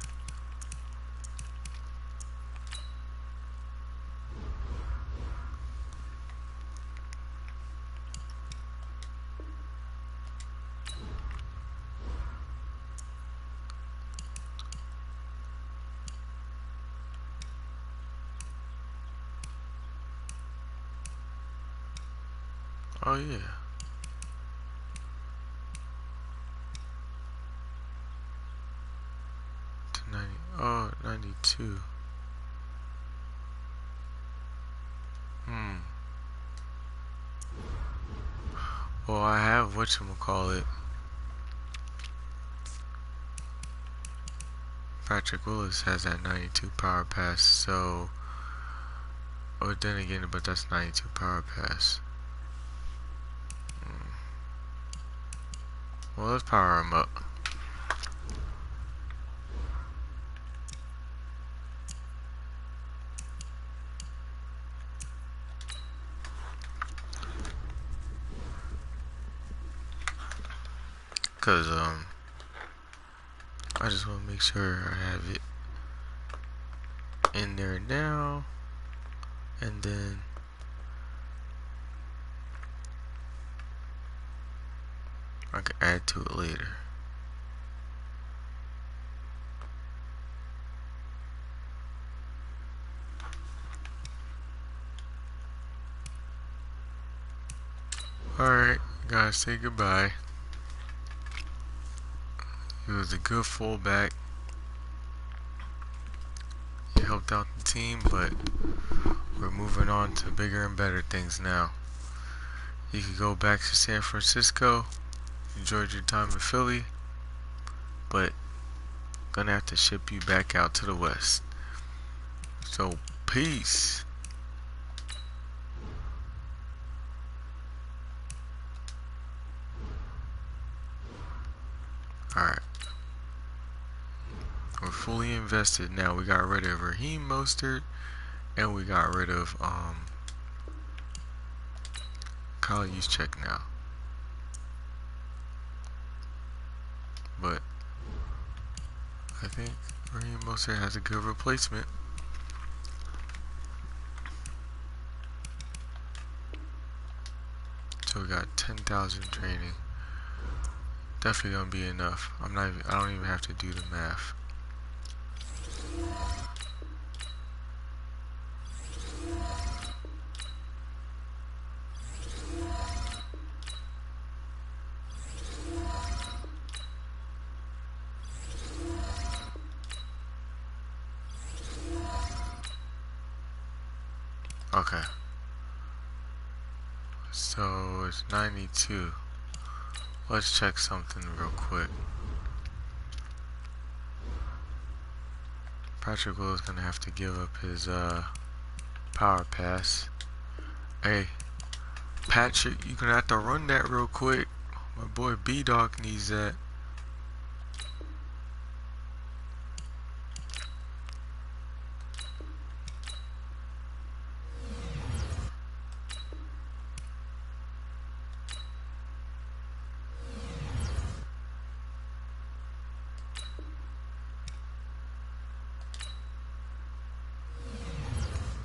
Oh yeah. To 90. Oh, 92. Well, I have whatchamacallit. Patrick Willis has that 92 power pass, so. Or then again, but that's 92 power pass. Well, let's power him up. cause I just want to make sure I have it in there now, and then I can add to it later. Alright, guys, say goodbye. He was a good fullback. He helped out the team, but we're moving on to bigger and better things now. You could go back to San Francisco. Enjoyed your time in Philly, but gonna have to ship you back out to the West. So, peace. Alright. We're fully invested now. We got rid of Raheem Mostert, and we got rid of Kyle Juszczyk now. But I think Raheem Mostert has a good replacement. So we got 10,000 training. Definitely gonna be enough. I don't even have to do the math. Okay. So it's 92. Let's check something real quick. Patrick Will is gonna have to give up his power pass. Hey, Patrick, you're gonna have to run that real quick. My boy B-Dog needs that.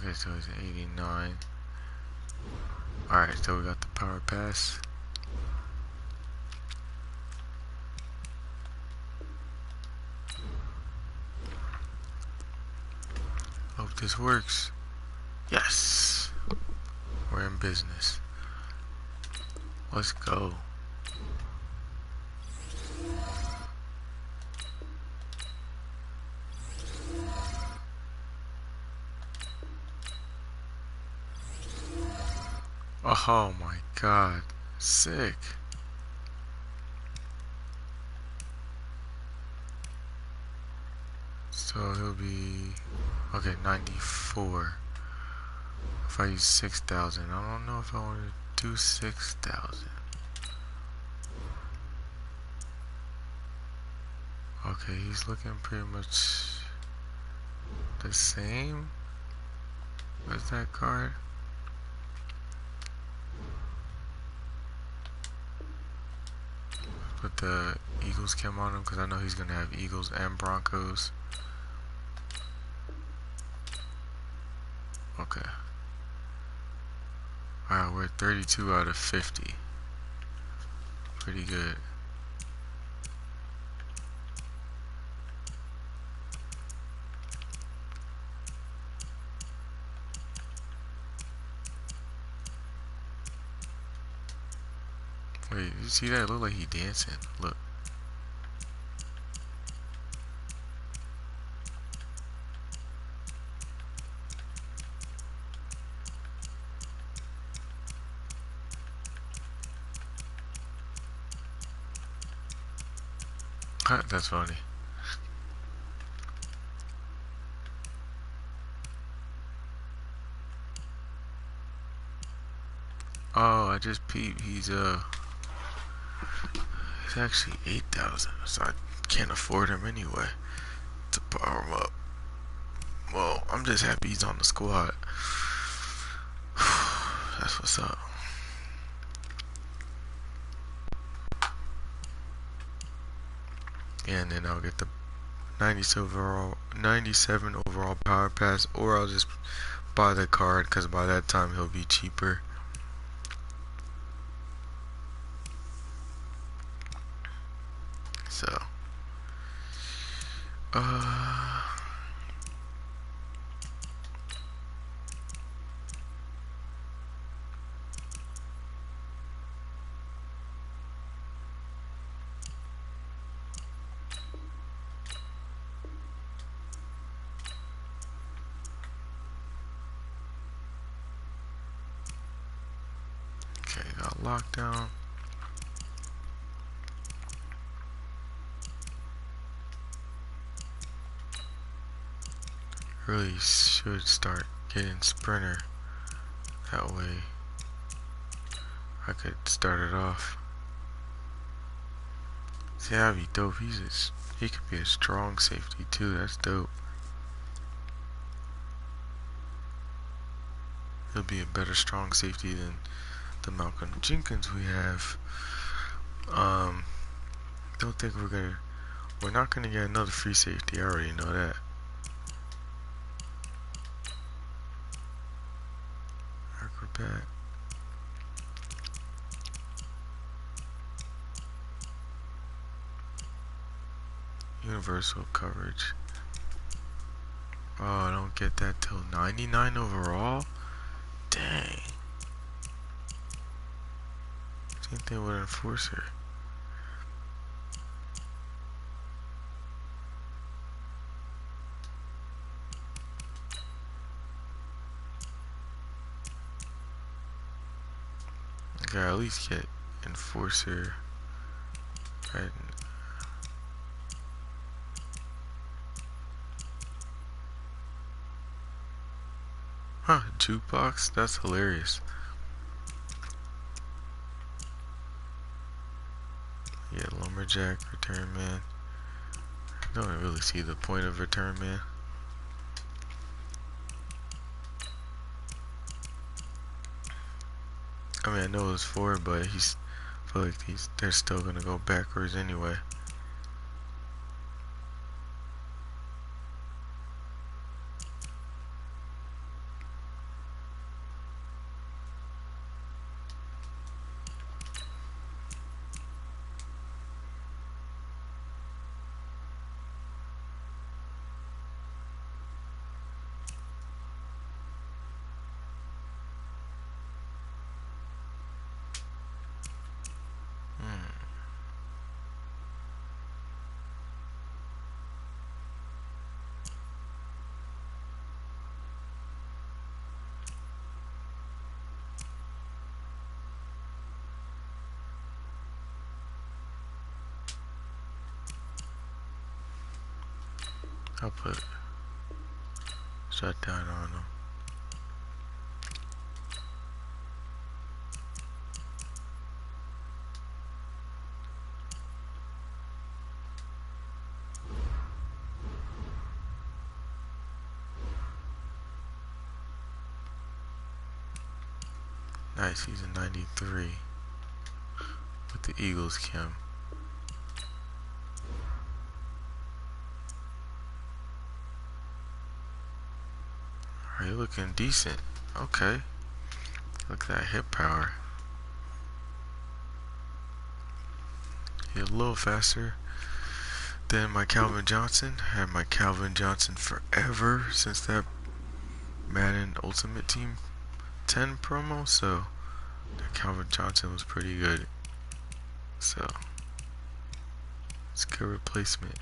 Okay, so it's 89. Alright, so we got the power pass. Hope this works. Yes! We're in business. Let's go. Oh my god. Sick. So he'll be... Okay, 94. If I use 6,000. I don't know if I want to do 6,000. Okay, he's looking pretty much the same as that card. Put the Eagles chem on him because I know he's going to have Eagles and Broncos. Okay. Alright, we're 32 out of 50. Pretty good. Wait, you see that? It look like he dancing. Look. That's funny. Oh, I just peeped. He's actually 8,000, so I can't afford him anyway to power him up. Well, I'm just happy he's on the squad. That's what's up. and then I'll get the 97 overall power pass, or I'll just buy the card because by that time he'll be cheaper. So okay, got lockdown. Really should start getting sprinter. That way I could start it off. See, that'd be dope. He could be a strong safety too. That's dope. He'll be a better strong safety than the Malcolm Jenkins we have. Don't think we're not gonna get another free safety. I already know that. Acrobat. Universal coverage. Oh, I don't get that till 99 overall? Dang. Same thing with Enforcer. I gotta at least get Enforcer. Right. Huh, jukebox? That's hilarious. Yeah, lumberjack, return man. I don't really see the point of return man. I mean, I know it's 4, but I feel like they're still gonna go backwards anyway. I'll put shutdown on them. Nice, he's a 93 with the Eagles chem. Alright, looking decent. Okay. Look at that hip power. He's a little faster than my Calvin Johnson. I had my Calvin Johnson forever since that Madden Ultimate Team 10 promo, so that Calvin Johnson was pretty good. So it's a good replacement.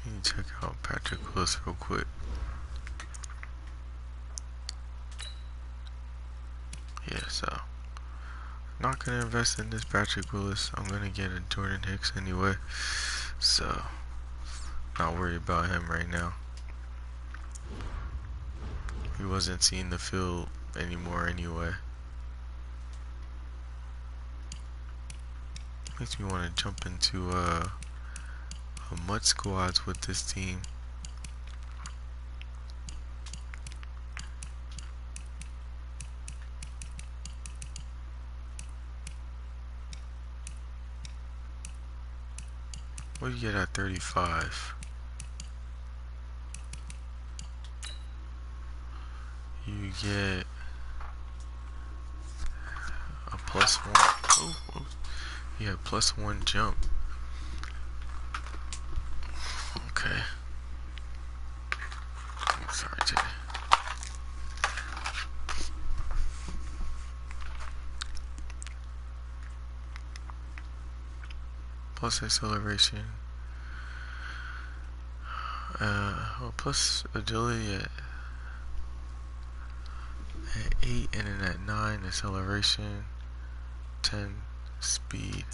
Let me check out Patrick Willis real quick. Yeah, so not gonna invest in this Patrick Willis. I'm gonna get a Jordan Hicks anyway, so not worried about him right now. He wasn't seeing the field anymore anyway. Makes me want to jump into a mud squads with this team. What do you get at 35? You get a +1. Oh, yeah, +1 jump. Okay. I'm sorry, Jay. Plus acceleration. Well, plus agility at 8, and then at 9 acceleration, 10 speed.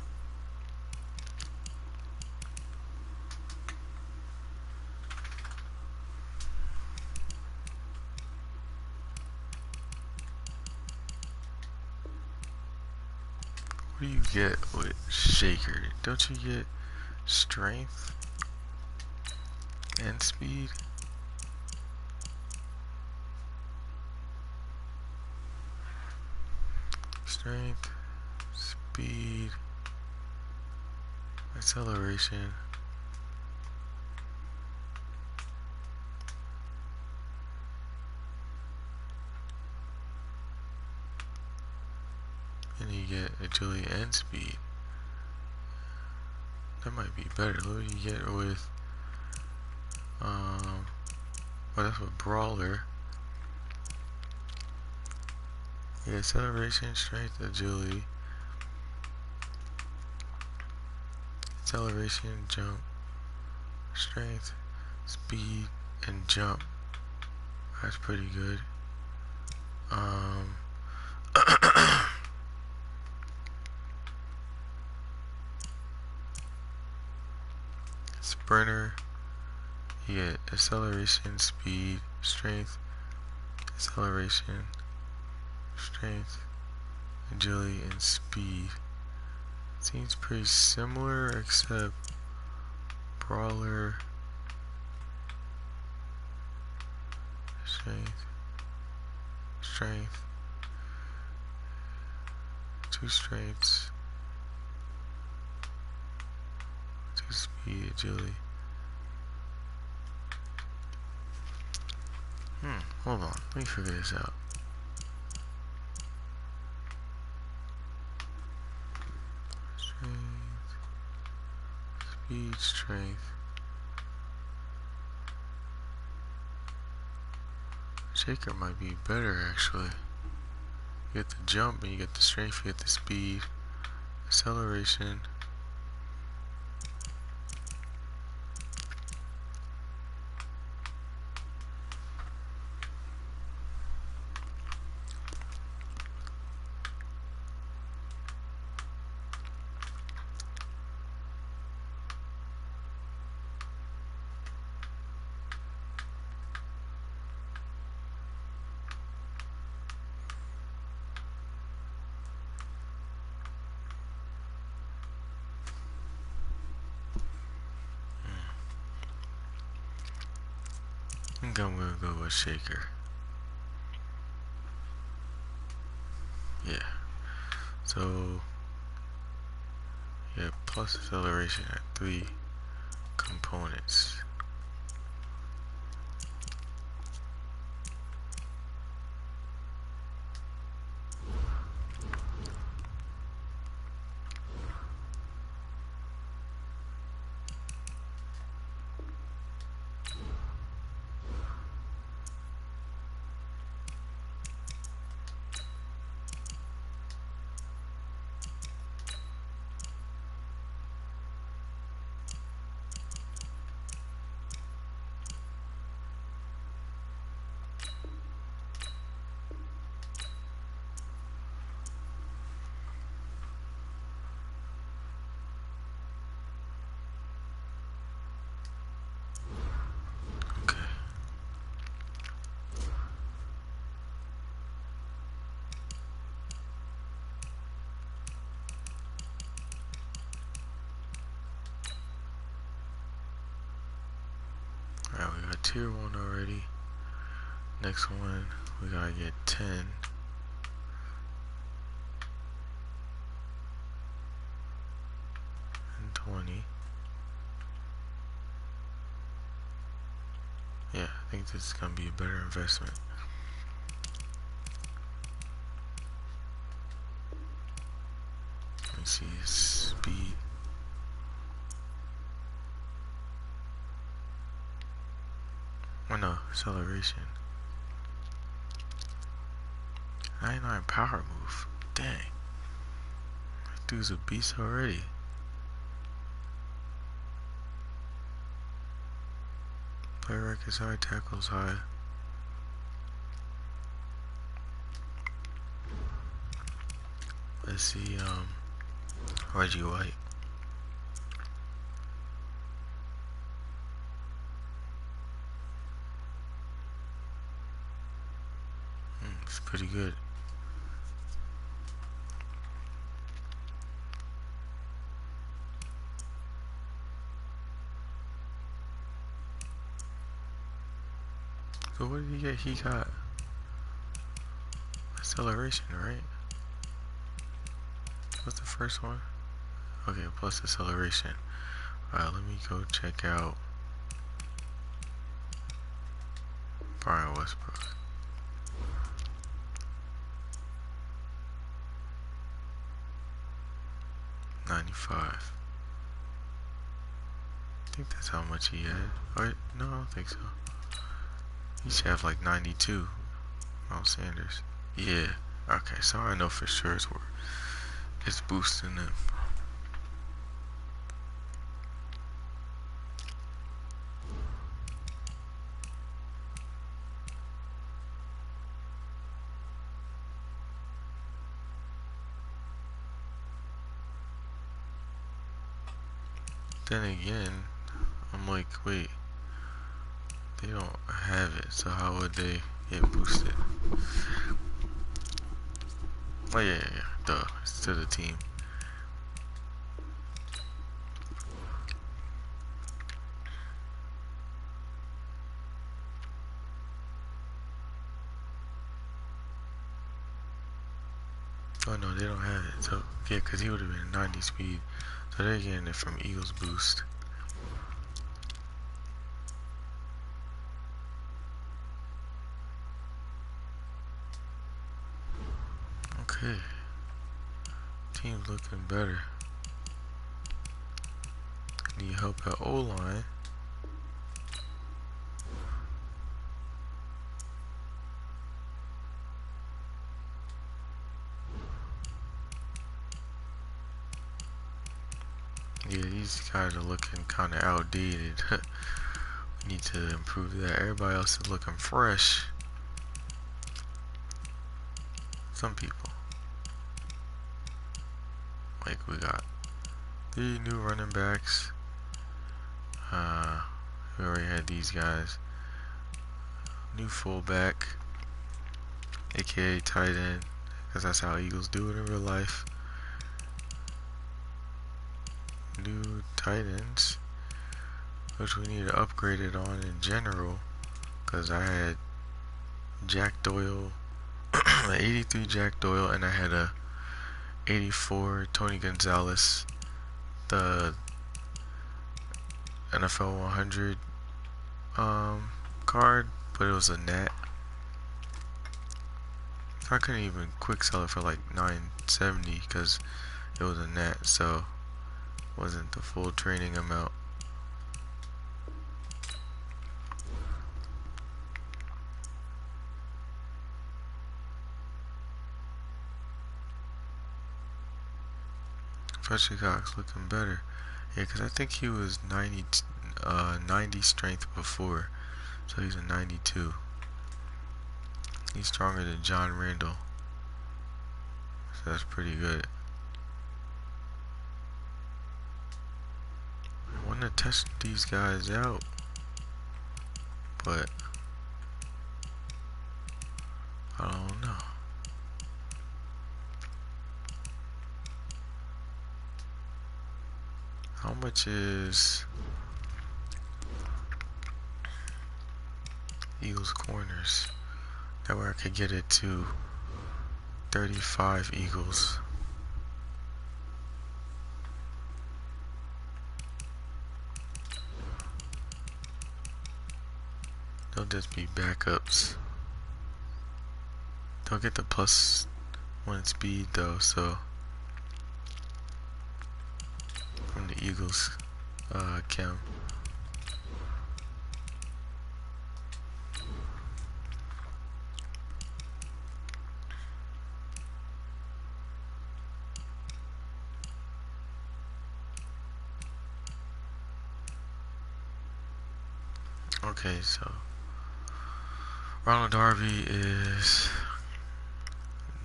What do you get with Shaker? Don't you get strength and speed? Strength, speed, acceleration. And you get agility and speed. That might be better. What do you get with well, that's with Brawler. Yeah, acceleration, strength, agility. Acceleration, jump, strength, speed, and jump. That's pretty good. Sprinter, you get acceleration, speed, strength, acceleration, strength, agility, and speed. Seems pretty similar, except Brawler, strength, 2 strengths, 2 speed, agility. Hold on, let me figure this out. Strength, speed, strength. Shaker might be better actually. You get the jump and you get the strength, you get the speed, acceleration. I think I'm gonna go with Shaker. Yeah. So, yeah, plus acceleration at 3 components. Okay. Alright, we got tier 1 already. Next one, we gotta get 10. And 20. Yeah, I think this is gonna be a better investment. Let me see his speed. Oh no, acceleration. 99 power move. Dang. That dude's a beast already. Play records high, tackles high. Let's see, Reggie White. It's pretty good. So what did he get? He got acceleration, right? What's the first one? Okay, plus acceleration. Alright, let me go check out Brian Westbrook. $95. I think that's how much he had. Or, no, I don't think so. He should have like 92. Miles Sanders. Yeah. Okay, so I know for sure it's boosting them. Then again, I'm like, wait, they don't have it, so how would they get boosted? Oh yeah, duh, it's to the team. Oh no, they don't have it, so yeah, because he would have been 90 speed, so they're getting it from Eagles boost. Okay, team's looking better. Need help at O-line. Yeah, these guys are looking kind of outdated. We need to improve that. Everybody else is looking fresh. Some people. Like we got 3 new running backs. We already had these guys. New fullback, aka tight end, because that's how Eagles do it in real life. New tight ends, which we need to upgrade it on in general, because I had Jack Doyle, an 83 Jack Doyle, and I had a 84 Tony Gonzalez, the NFL 100 card, but it was a net. I couldn't even quick sell it for like $9.70 because it was a net, so it wasn't the full training amount. Fletcher Cox looking better. Yeah, because I think he was 90 strength before, so he's a 92. He's stronger than John Randall, so that's pretty good. I want to test these guys out, but I don't know. How much is Eagles corners? That way I could get it to 35 Eagles. just be backups. Don't get the +1 speed though, so from the Eagles account. Okay, so Ronald Darby is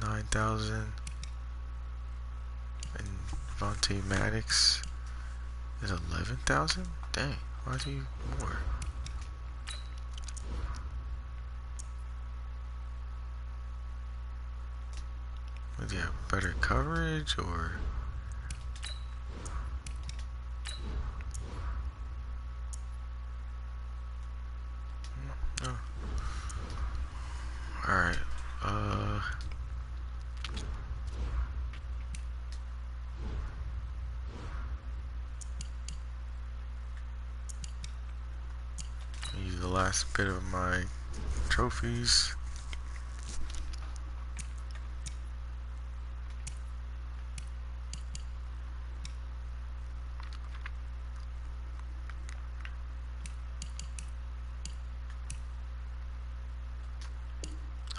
9,000 and Vontae Maddox is 11,000? Dang, why is he more? Would he have better coverage or? Oh. Alright, use the last bit of my trophies.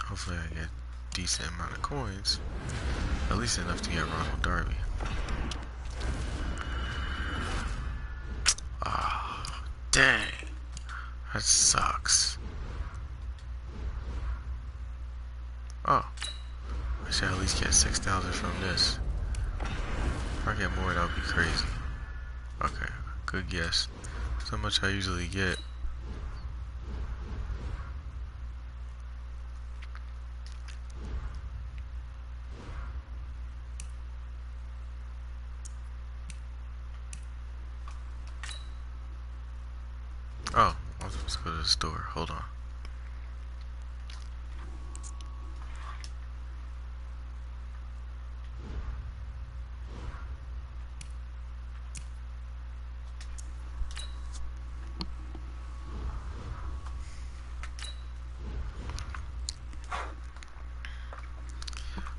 Hopefully I get a decent amount of coins. At least enough to get Ronald Darby. Ah, dang. That sucks. Oh. I should at least get 6,000 from this. If I get more, that would be crazy. Okay, good guess. That's how much I usually get. Oh, I was supposed to go to the store. Hold on.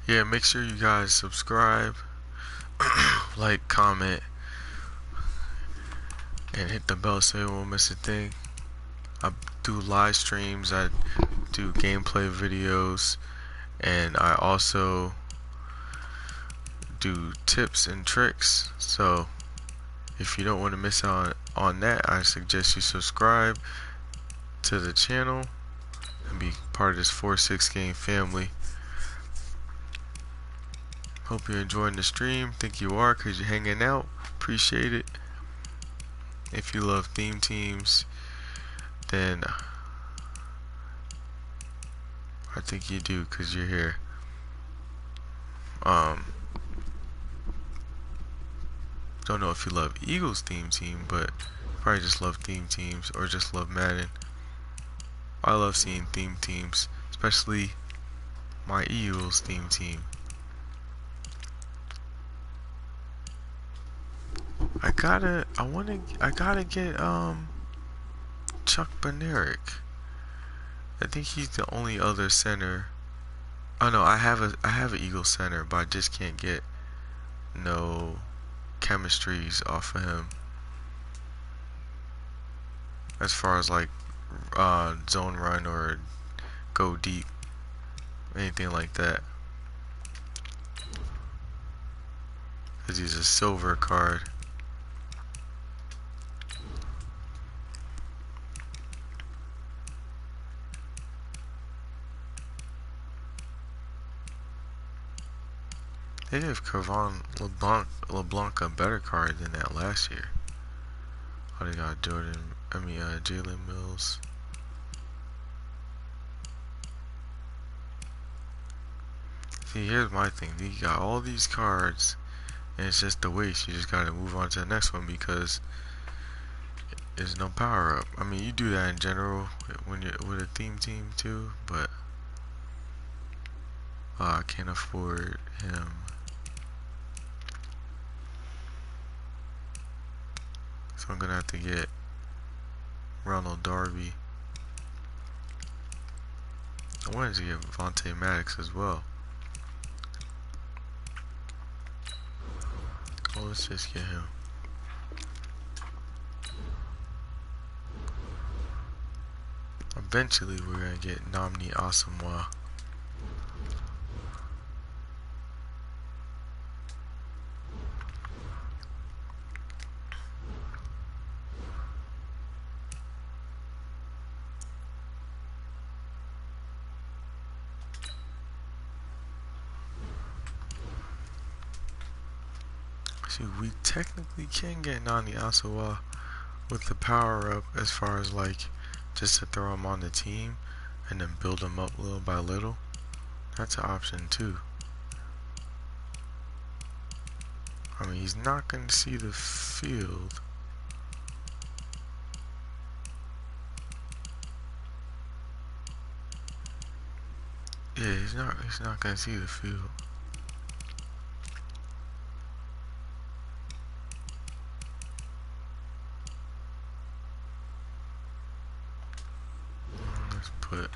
Yeah, make sure you guys subscribe, like, comment, and hit the bell so you won't miss a thing. I do live streams, I do gameplay videos, and I also do tips and tricks. So if you don't want to miss out on that, I suggest you subscribe to the channel and be part of this 4-6 game family. Hope you're enjoying the stream. Think you are, because you're hanging out. Appreciate it. If you love theme teams, then I think you do, because you're here. Don't know if you love Eagles theme team, but probably just love theme teams or just love Madden. I love seeing theme teams, especially my Eagles theme team. I gotta get Chuck Bednarik. I think he's the only other center. Oh no, I have an Eagles center, but I just can't get no chemistries off of him. As far as like zone run or go deep, anything like that. Because he's a silver card. They gave Kevon LeBlanc a better card than that last year. Oh, they got Jalen Mills. See, here's my thing. You got all these cards, and it's just a waste. You just gotta move on to the next one because there's no power up. I mean, you do that in general when you're with a theme team too, but I can't afford him. So I'm gonna have to get Ronald Darby. I wanted to get Vontae Maddox as well. Oh, let's just get him. Eventually, we're gonna get Namni Asamoah. See, we technically can get Nani Asamoah with the power up as far as like just to throw him on the team and then build him up little by little. That's an option too. I mean, he's not going to see the field. Yeah, he's not going to see the field. Let's put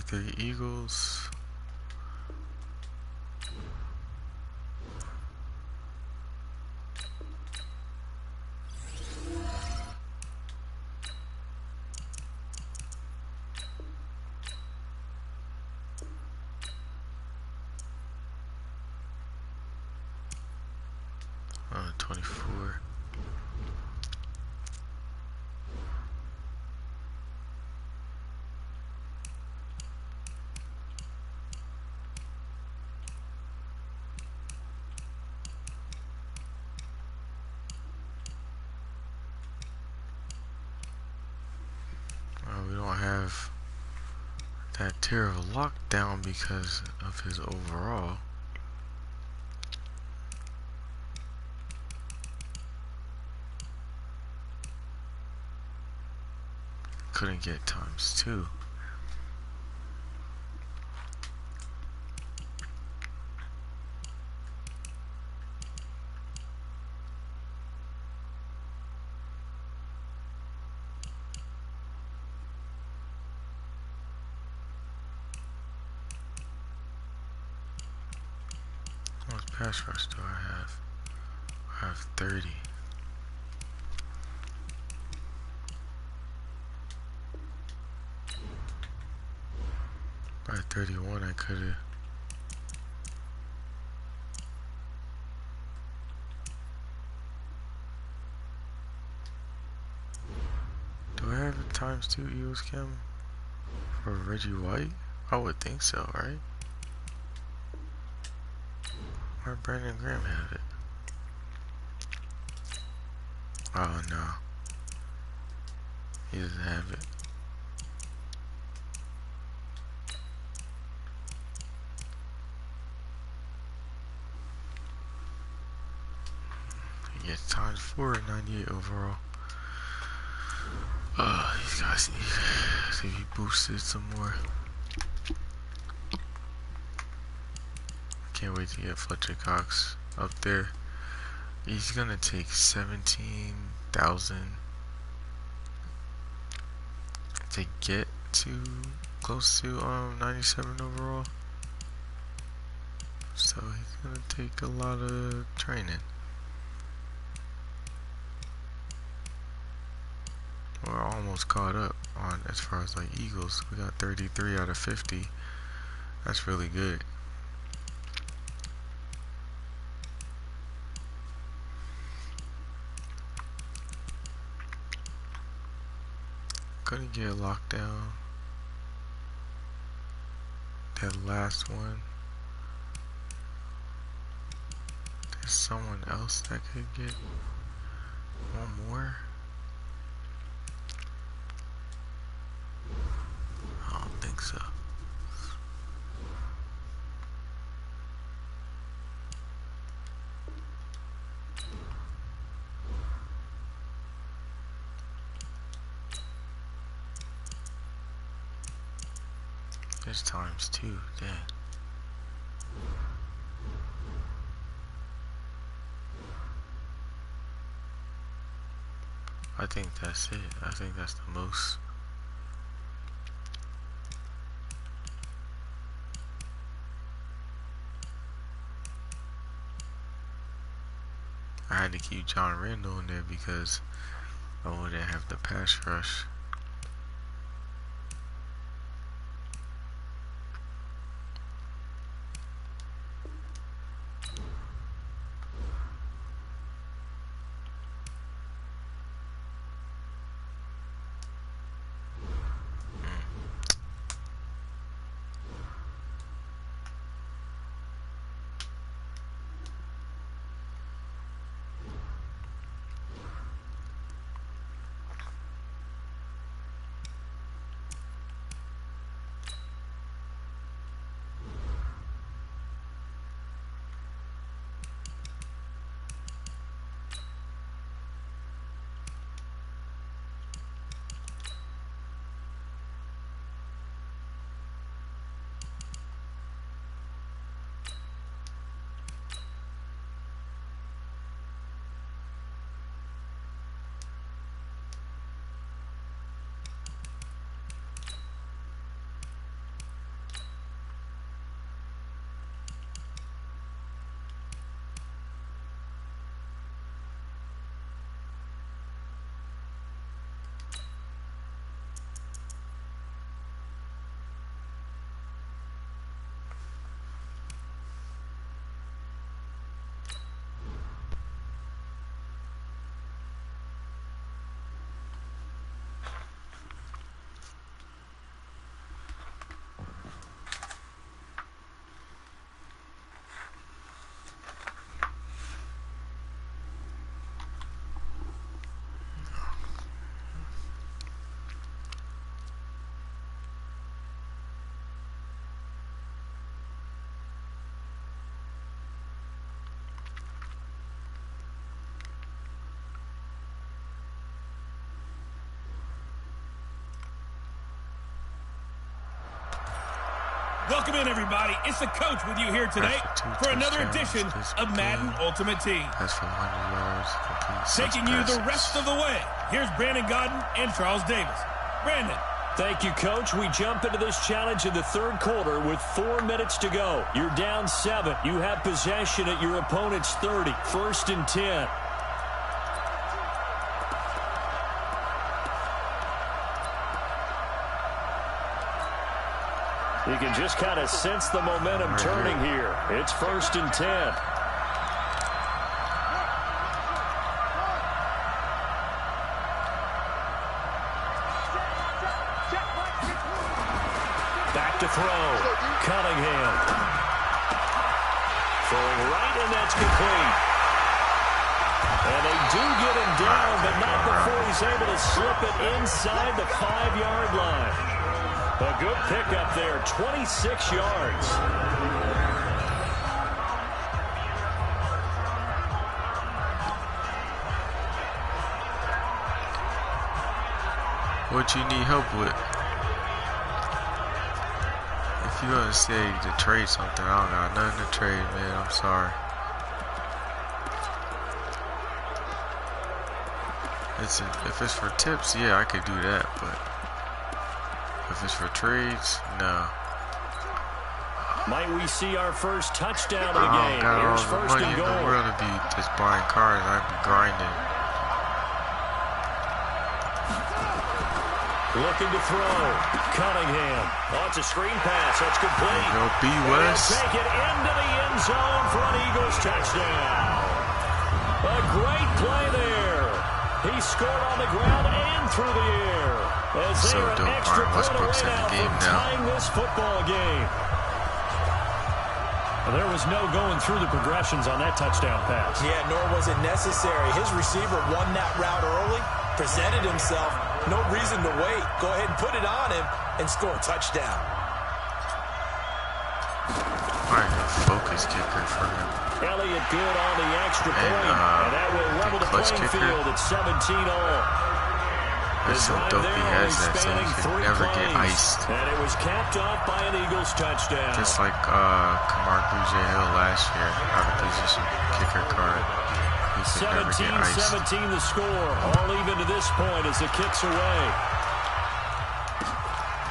the Eagles. On 24. We don't have that terrible lockdown because of his overall. Couldn't get ×2. How much pass rush do I have? I have 30. By 31 I could've. Do I have a ×2 Eagles cam for Reggie White? I would think so, right? Why Brandon Graham have it? Oh no. He doesn't have it. He gets ×4 at 98 overall. These guys see if he boosted some more. Can't wait to get Fletcher Cox up there. He's gonna take 17,000 to get to close to 97 overall. So he's gonna take a lot of training. We're almost caught up on as far as like Eagles. We got 33 out of 50. That's really good. couldn't get a lockdown. That last one. There's someone else that could get one more. I don't think so. There's times 2, dang. I think that's it. I think that's the most. I had to keep John Randall in there because I wouldn't have the pass rush. Welcome in, everybody. It's the coach with you here today for another edition of Madden Ultimate Team. That's for 100 yards, complete Taking you the rest of the way. Here's Brandon Godden and Charles Davis. Brandon. Thank you, Coach. We jump into this challenge in the third quarter with 4 minutes to go. You're down 7. You have possession at your opponent's 30. 1st and 10. You can just kind of sense the momentum turning here. It's 1st and 10. Back to throw. Cunningham. Throwing right, and that's complete. And they do get him down, but not before he's able to slip it inside the 5-yard line. A good pickup there, 26 yards. What you need help with? If you're gonna say to trade something, I don't got nothing to trade, man. I'm sorry. If it's for tips, yeah, I could do that, but if it's for trades, no. Might we see our first touchdown of the I game? don't got Here's all the 1st money and in goal. the world to be just buying cars. I'd be grinding. Looking to throw. Cunningham. Oh, it's a screen pass. That's complete. There you go, B. West. Take it into the end zone for an Eagles touchdown. A great play there. He scored on the ground and through the air. As So they're an dope. extra Alright, point Westbrook's away in the now game from now. tying this football game. Well, there was no going through the progressions on that touchdown pass. Yeah, nor was it necessary. His receiver won that route early, presented himself. No reason to wait. Go ahead and put it on him and score a touchdown. Alright, a focus kicker for him. Elliott good on the extra point, and that will level the clutch playing kicker. field at 17-all. That's so dope he has that, so he can never get iced. And it was capped off by an Eagles touchdown. Just like Kamar Grugier-Hill last year, out of position kicker card. He could never get iced. 17-17 the score. All even to this point as the kick's away.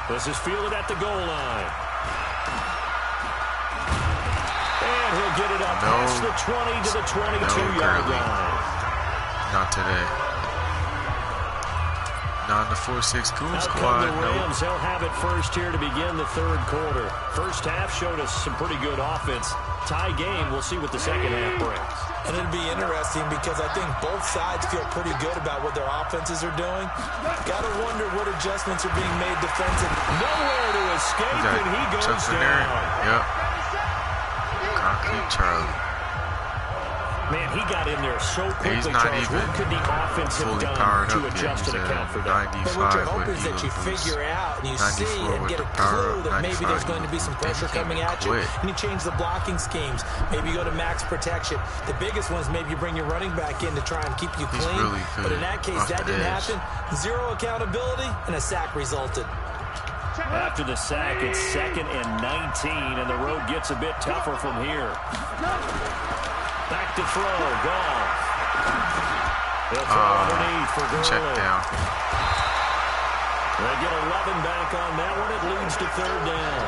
This is fielded at the goal line. And he'll get it up past the 20 to the 22-yard line. Not today. Not in the 4-6 Goon Out squad. come the Rams. They'll have it first here to begin the third quarter. First half showed us some pretty good offense. Tie game. We'll see what the second half brings. And it'll be interesting because I think both sides feel pretty good about what their offenses are doing. Got to wonder what adjustments are being made defensively. Nowhere to escape, and he goes down. Yep. Concrete Charlie. Man, he got in there so quickly, He's not Charles. even What could the offense have fully done powered to up adjust yet. and account for that? 95 But what you're hoping with is that you Eagle boost. figure out and you see 94 and with get the a power clue up, that maybe there's 95 going to be some Eagle pressure boost. coming at you, and you change the blocking schemes. Maybe you go to max protection. The biggest one is maybe you bring your running back in to try and keep you He's clean. really good But in that case, off that the didn't edge. happen. Zero accountability, and a sack resulted. After the sack, it's 2nd and 19, and the road gets a bit tougher from here. Back to throw. Goff. They'll throw underneath for Gurley. Check down. They get 11 back on that one. It leads to third down.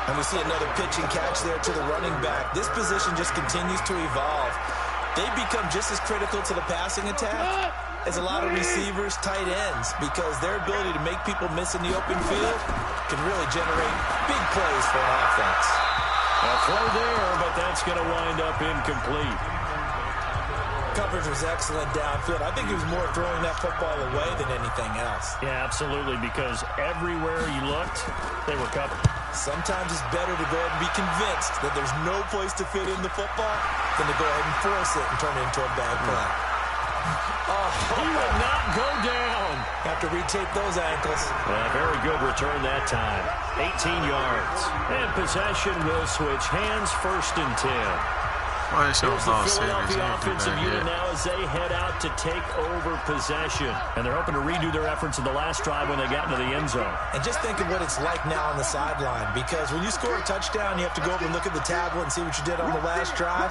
And we see another pitch and catch there to the running back. This position just continues to evolve. They become just as critical to the passing attack as a lot of receivers, tight ends, because their ability to make people miss in the open field can really generate big plays for an offense. A throw there, but that's going to wind up incomplete. Coverage was excellent downfield. I think he was more throwing that football away than anything else. Yeah, absolutely, because everywhere you looked, they were covered. Sometimes it's better to go ahead and be convinced that there's no place to fit in the football than to go ahead and force it and turn it into a bad play. He will not go down. Have to retape those ankles. Very good return that time. 18 yards. And possession will switch hands, 1st and 10. Why is Here's the Philadelphia Sanders offensive unit yet? now as they head out to take over possession. And they're hoping to redo their efforts in the last drive when they got into the end zone. And just think of what it's like now on the sideline, because when you score a touchdown, you have to go over and look at the tablet and see what you did on the last drive.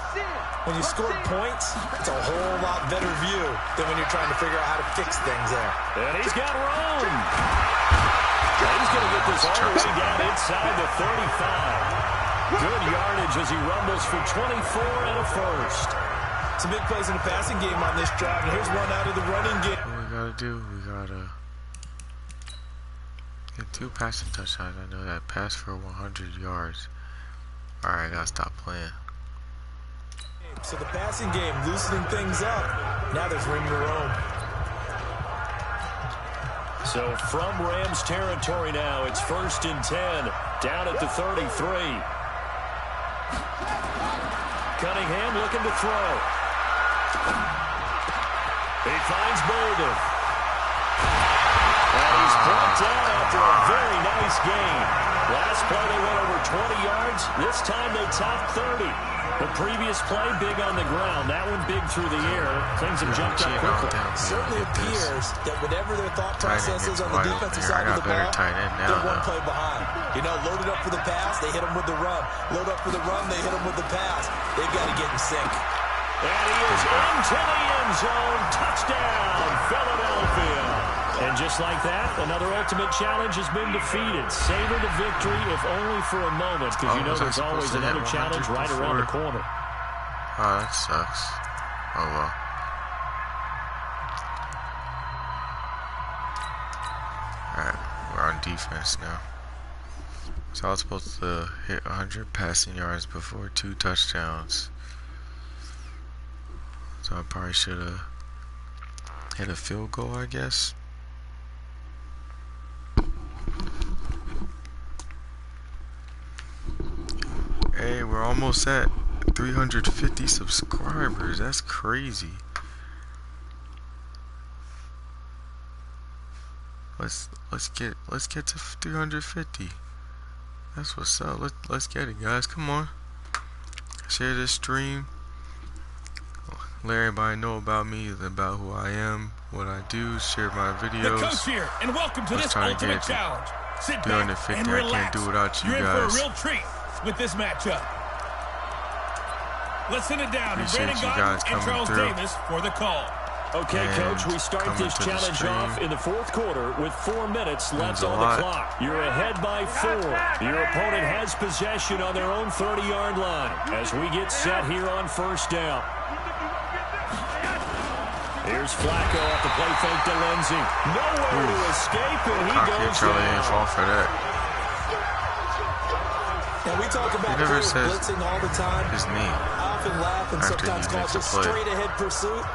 When you scored points, it's a whole lot better view than when you're trying to figure out how to fix things there. And he's got room. And he's going to get this all the way down inside the 35. Good yardage as he rumbles for 24 and a first. Some big plays in the passing game on this drive, and here's one out of the running game. What we gotta do? We gotta get 2 passing touchdowns. I know that. Pass for 100 yards. Alright, I gotta stop playing. So the passing game loosening things up. Now there's room to roam. So from Rams territory now, it's 1st and 10, down at the 33. Cunningham looking to throw. He finds Bolden. And he's brought down after a very nice gain. Last play they went over 20 yards. This time they topped 30. The previous play, big on the ground. That one big through the air. Things have jumped up quickly. Certainly appears that whatever their thought process is on the defensive side of the ball, they're one play behind. You know, loaded up for the pass, they hit them with the run. Load up for the run, they hit them with the pass. They've got to get in sync. And he is into the end zone. Touchdown, Philadelphia. And just like that, another ultimate challenge has been defeated. Savor the victory, if only for a moment, because you know there's always another challenge right around the corner. Oh, that sucks. Oh, well. Alright, we're on defense now. So I was supposed to hit 100 passing yards before 2 touchdowns. So I probably should have hit a field goal, I guess. Hey, we're almost at 350 subscribers. That's crazy. Let's get to 350. That's what's up. Let's get it, guys. Come on. Share this stream. Let everybody know about me, about who I am, what I do. Share my videos. The coach here, and welcome to this ultimate challenge. Sit back and relax. I can't do without you You're guys. in for a real treat with this matchup. Let's send it down to Brandon Godden and Charles Davis for the call. Okay, Coach, we start this challenge off in the fourth quarter with 4 minutes left on the clock. You're ahead by 4. Your opponent has possession on their own 30-yard line as we get set here on first down. Here's Flacco off the play fake to Lindsey. Nowhere to escape, and he goes Charlie ain't fall for that. And we talk about players blitzing all the time. His name. I often laugh and sometimes call it a straight-ahead pursuit.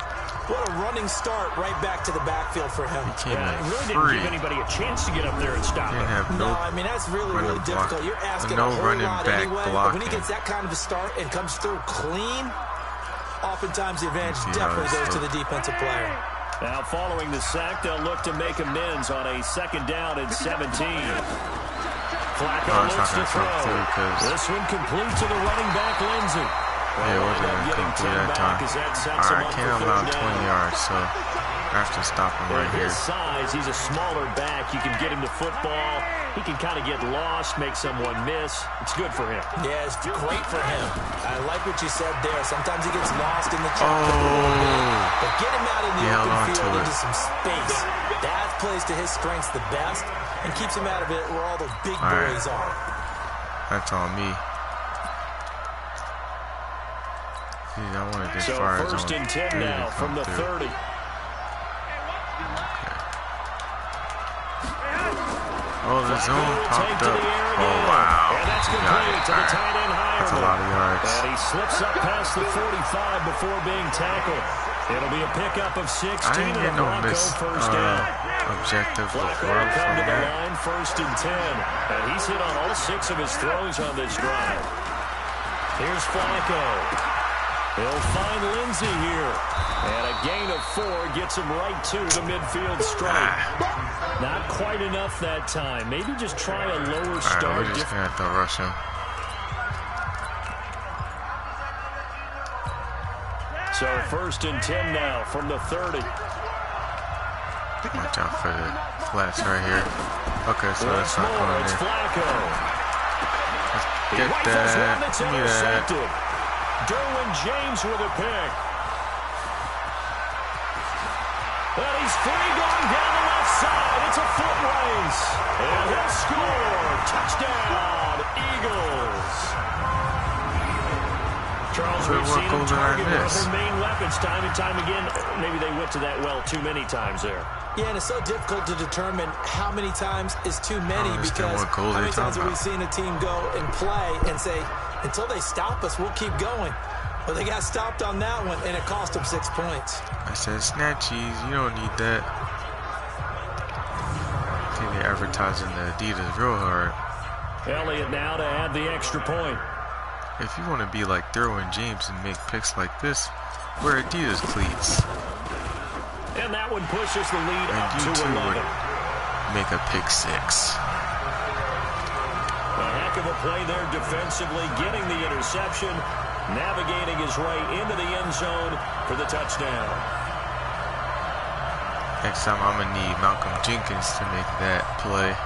What a running start right back to the backfield for him. He really didn't give anybody a chance to get up there and stop him. No, I mean, that's really difficult. You're asking a whole lot anyway. But when he gets that kind of a start and comes through clean, oftentimes the advantage definitely goes to the defensive player. Now, following the sack, they'll look to make amends on a second down and 17. Flacco looks to throw. This one complete to the running back, Lindsey. Yeah, it wasn't complete that time. Alright, can't allow 20 yards, so I have to stop him right here. His size, he's a smaller back. You can get him to football. He can kind of get lost, make someone miss. It's good for him. Yeah, it's great for him. I like what you said there. Sometimes he gets lost in the chop. But get him out in the open field into some space. That plays to his strengths the best and keeps him out of it where all those big boys are. That's on me. I want to get far as first and 10 now from the 30. Oh, the zone popped up. Oh, wow. And that's complete to the tight end higher. That's a lot of yards. And he slips up past the 45 before being tackled. It'll be a pickup of 16. I didn't get no first down. Objective Flacco will come to the line, first and 10. And he's hit on all 6 of his throws on this drive. Here's Flacco. He'll find Lindsey here. And a gain of 4 gets him right to the midfield stripe. Not quite enough that time. Maybe just try a lower start. Alright, we're just going to have to rush him. So first and 10 now from the 30. Watch out for the flats right here. Okay, so that's not going in. Let's get that. Give me that. Derwin James with a pick. And he's free going down the left side. It's a foot race. And he'll score. Touchdown, Eagles. Charles, we've seen him target one of their main weapons time and time again. Maybe they went to that well too many times there. Yeah, and it's so difficult to determine how many times is too many because how many times have we seen a team go and play and say, until they stop us, we'll keep going. But they got stopped on that one, and it cost them 6 points. I said, snatchies, you don't need that. I think they're advertising the Adidas real hard. Elliott now to add the extra point. If you want to be like Derwin James and make picks like this, wear Adidas cleats. And that one pushes the lead up to 11. Make a pick 6. A heck of a play there defensively, getting the interception, navigating his way into the end zone for the touchdown. Next time I'm going to need Malcolm Jenkins to make that play.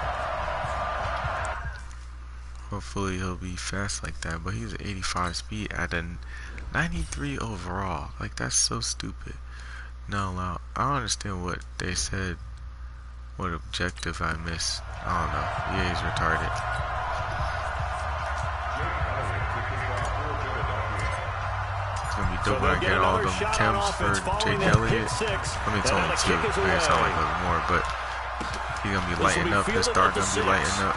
Hopefully he'll be fast like that, but he's 85 speed at a 93 overall. Like, that's so stupid. No, I don't understand what they said, what objective I missed. I don't know. EA's retarded. It's going to be dope when I get all them chems for Jake Elliott. I mean, it's only 2. Maybe it's not like a little more, but he's going to be lighting up. His start going to be lighting up.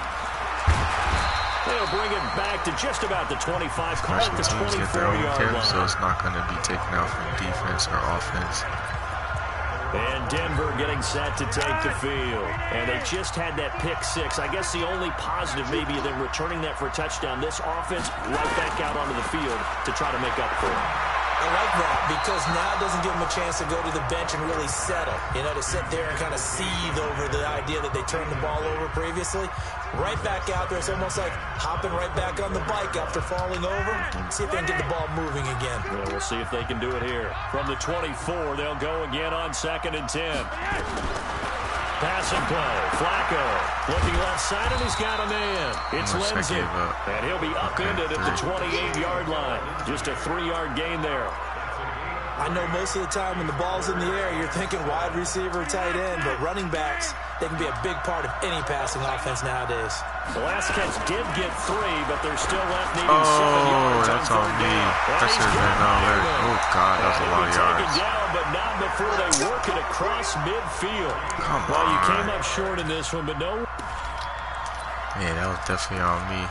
They'll bring it back to just about the 25, call it the Teams get their own 24-yard kick, so line. it's not going to be taken out from defense or offense. And Denver getting set to take the field. And they just had that pick six. I guess the only positive maybe of them returning that for a touchdown. This offense right back out onto the field to try to make up for it. I like that because now it doesn't give them a chance to go to the bench and really settle. You know, to sit there and kind of seethe over the idea that they turned the ball over previously. Right back out there. It's almost like hopping right back on the bike after falling over. See if they can get the ball moving again. Well, we'll see if they can do it here. From the 24, they'll go again on 2nd and 10. Passing play. Flacco looking left side, and he's got a man. It's Lindsay. And he'll be upended at the 28-yard line. Just a 3-yard gain there. I know most of the time when the ball's in the air, you're thinking wide receiver, tight end, but running backs, they can be a big part of any passing offense nowadays. The last catch did get 3, but they're still left needing 7 yards. That's on me. That should have been on there. Oh, God, that's a lot of yards. Taken down, but not before they work it across midfield. Well, you came up short in this one, but no. Yeah, that was definitely on me.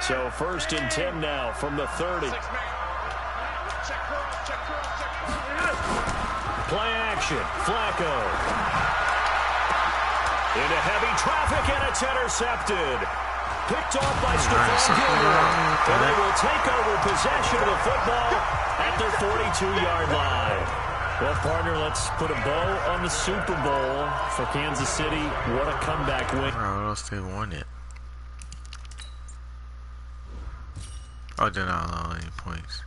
So 1st and 10 now from the 30. Play action. Flacco. Into heavy traffic, and it's intercepted. Picked off by Stephon Gilmore. And they will take over possession of the football at their 42-yard line. Well, partner, let's put a bow on the Super Bowl for Kansas City. What a comeback win. What else they wanted? Oh, they're not allowing any points.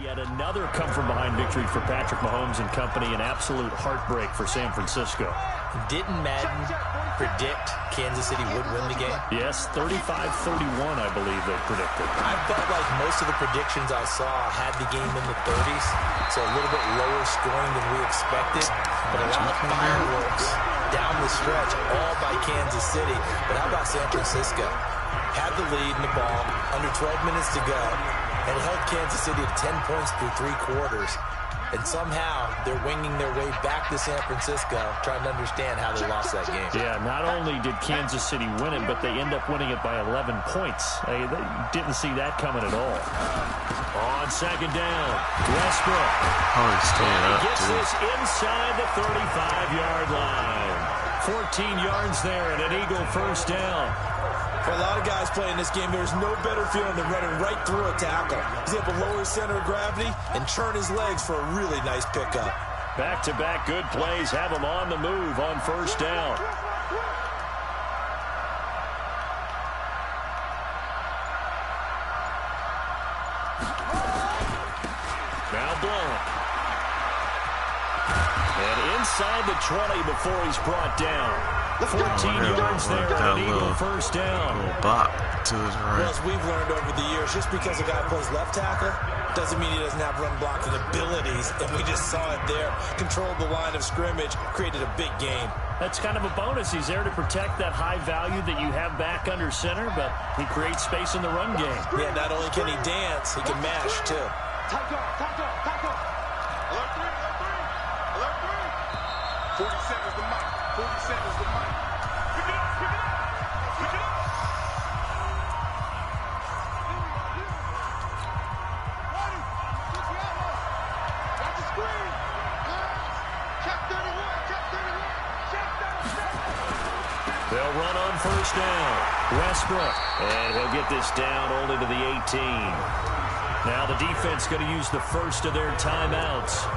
Yet another come-from-behind victory for Patrick Mahomes and company. An absolute heartbreak for San Francisco. Didn't Madden predict Kansas City would win the game? Yes, 35-31, I believe they predicted. I felt like most of the predictions I saw had the game in the 30s, so a little bit lower scoring than we expected. But a lot of fireworks down the stretch, all by Kansas City. But how about San Francisco? Had the lead in the ball, under 12 minutes to go, and held Kansas City to 10 points through 3 quarters. And somehow, they're winging their way back to San Francisco, trying to understand how they lost that game. Yeah, not only did Kansas City win it, but they end up winning it by 11 points. They didn't see that coming at all. On 2nd down, Westbrook. Holy up, gets dude. this inside the 35-yard line. 14 yards there and an Eagle 1st down. For a lot of guys playing this game, there's no better feeling than running right through a tackle. He's able to lower his center of gravity and churn his legs for a really nice pickup. Back-to-back good plays have him on the move on 1st down. Now Blount. And inside the 20 before he's brought down. 14 yards there, an Eagle 1st down. Little bop to his right. Well, as we've learned over the years, just because a guy plays left tackle doesn't mean he doesn't have run blocking abilities. And we just saw it there. Controlled the line of scrimmage, created a big gain. That's kind of a bonus. He's there to protect that high value that you have back under center, but he creates space in the run game. Yeah, not only can he dance, he can mash, too. Tackle. Alert 3. 47 is the mic. 47 is the mic. Pick it up. Watch the screen. Check 31. They'll run on 1st down. Westbrook. And he'll get this down only to the 18. Now the defense going to use the first of their timeouts.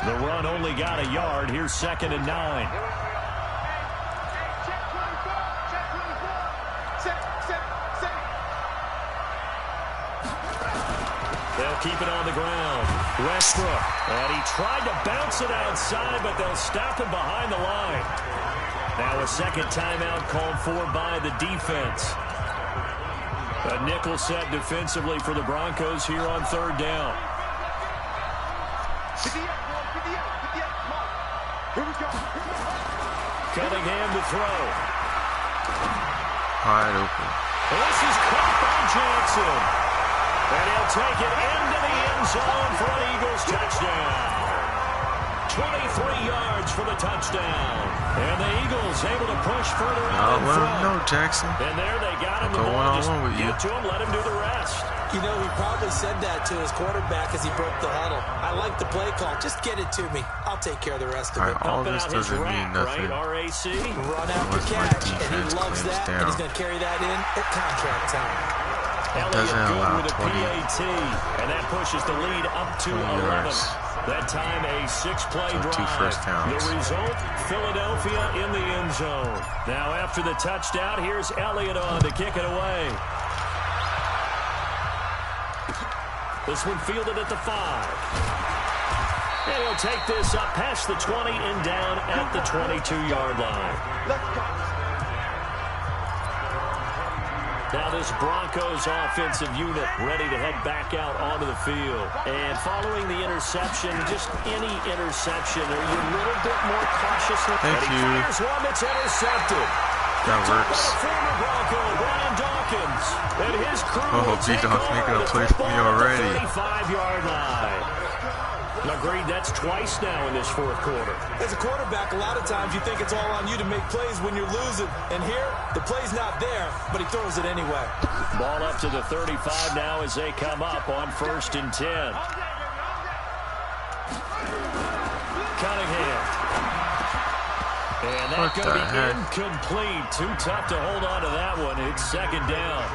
The run only got a yard. Here's 2nd and 9. They'll keep it on the ground. Westbrook. And he tried to bounce it outside, but they'll stop him behind the line. Now a 2nd timeout called for by the defense. A nickel set defensively for the Broncos here on 3rd down. Cunningham to throw. Wide open. This is caught by Johnson. And he'll take it into the end end zone for an Eagles touchdown. 23 yards for the touchdown. And the Eagles able to push further out in front. Let him know, Jackson. And there they got him. Go one-on-one with you. Get to him, let him do the rest. You know, he probably said that to his quarterback as he broke the huddle. I like the play call. Just get it to me. I'll take care of the rest of it. All this doesn't mean nothing. Right, RAC. Run after catch, and he loves that, and he's going to carry that in at contract time. It doesn't allow 20. PAT, and that pushes the lead up to 11. That time a 6-play drive. 2 first downs. The result, Philadelphia in the end zone. Now after the touchdown, here's Elliott on to kick it away. This one fielded at the 5. And he'll take this up past the 20 and down at the 22-yard line. Let's go. Now this Broncos offensive unit ready to head back out onto the field. And following the interception, just any interception, are you a little bit more cautious? Thank you. Here's one that's intercepted. That works. Former Bronco, Brian Dawkins. And his crew will take B-Dog's making a play for me already. 35-yard line. Agreed, that's twice now in this fourth quarter. As a quarterback, a lot of times you think it's all on you to make plays when you're losing. And here, the play's not there, but he throws it anyway. Ball up to the 35 now as they come up on 1st and 10. Cunningham. And that going to be incomplete. Too tough to hold on to that one. It's 2nd down.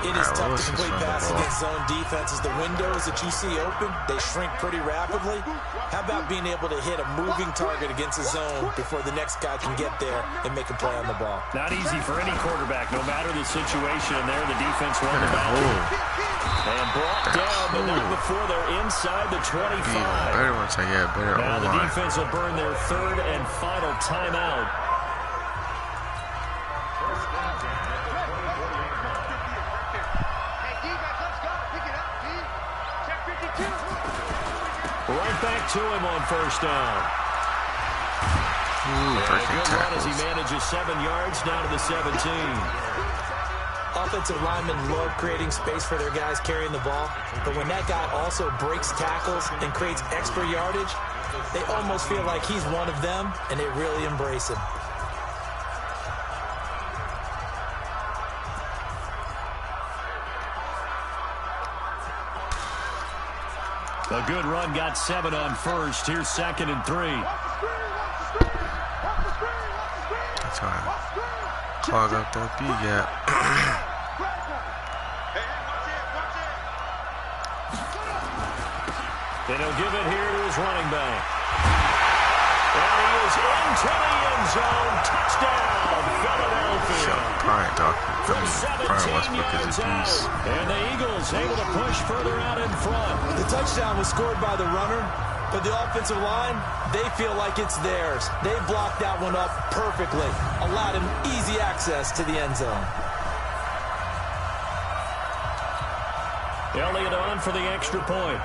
It is tough to complete passes against zone defenses. The windows that you see open, they shrink pretty rapidly. How about being able to hit a moving target against a zone before the next guy can get there and make a play on the ball? Not easy for any quarterback, no matter the situation. And there, the defense won the battle. And brought down, but not before they're inside the 25. Better once I get better. Now the defense will burn their 3rd and final timeout. Right back to him on 1st down. Good run as he manages 7 yards down to the 17. Offensive linemen love creating space for their guys carrying the ball, but when that guy also breaks tackles and creates extra yardage, they almost feel like he's one of them, and they really embrace him. A good run, got 7 on 1st. Here's 2nd and 3. That's all right. Clog up that B gap. And he'll give it here to his running back. And he is into the end zone. Touchdown, Philadelphia. Brian Westbrook is a beast. And the Eagles able to push further out in front. The touchdown was scored by the runner, but the offensive line, they feel like it's theirs. They blocked that one up perfectly, allowed him easy access to the end zone. Elliott on for the extra point.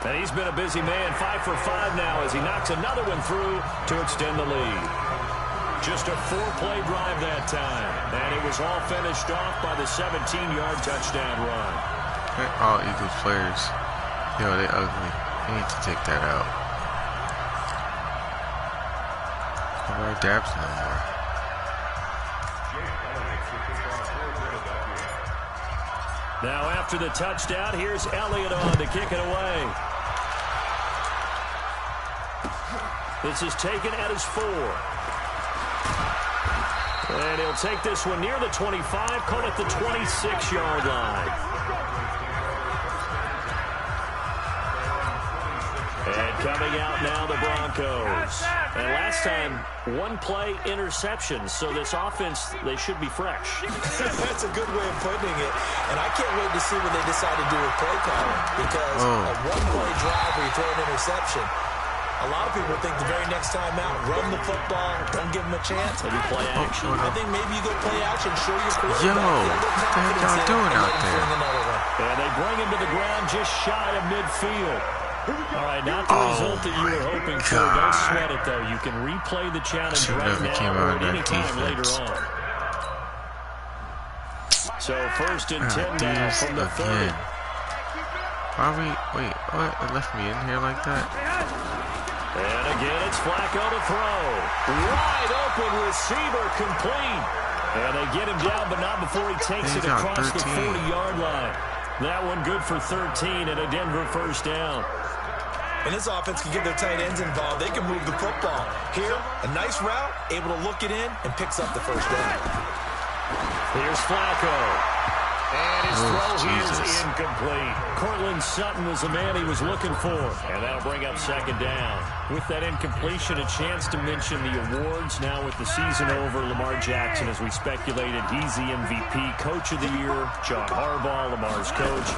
And he's been a busy man, 5 for 5 now as he knocks another one through to extend the lead. Just a 4-play drive that time. And it was all finished off by the 17-yard touchdown run. All Eagles players, yo, they ugly. They need to take that out. Nobody dabs no more. Now after the touchdown, here's Elliott on to kick it away. This is taken at his 4. And he'll take this one near the 25, call it the 26-yard line. And coming out now, the Broncos. And last time, 1-play interception, so this offense, they should be fresh. That's a good way of putting it. And I can't wait to see what they decide to do with play calling, because a 1-play drive where you throw an interception, a lot of people think the very next time out, run the football, don't give them a chance. Maybe play action. I think maybe you go play action, show your quarterback. Yo, what the heck y'all doing out there? And they bring him to the ground just shy of midfield. All right, not the result that you were hoping for. Don't sweat it, though. You can replay the challenge right now or at any time later on. So first and 10 now from the 30. Wait, what? It left me in here like that? And again, it's Flacco to throw. Wide open receiver, complete. And they get him down, but not before he takes it across the 40-yard line. That one good for 13 and a Denver first down. And this offense can get their tight ends involved. They can move the football. Here, a nice route, able to look it in, and picks up the first down. Here's Flacco. And his throw here is incomplete. Cortland Sutton was the man he was looking for. And that'll bring up second down. With that incompletion, a chance to mention the awards. Now with the season over, Lamar Jackson, as we speculated, he's the MVP, Coach of the Year. John Harbaugh, Lamar's coach.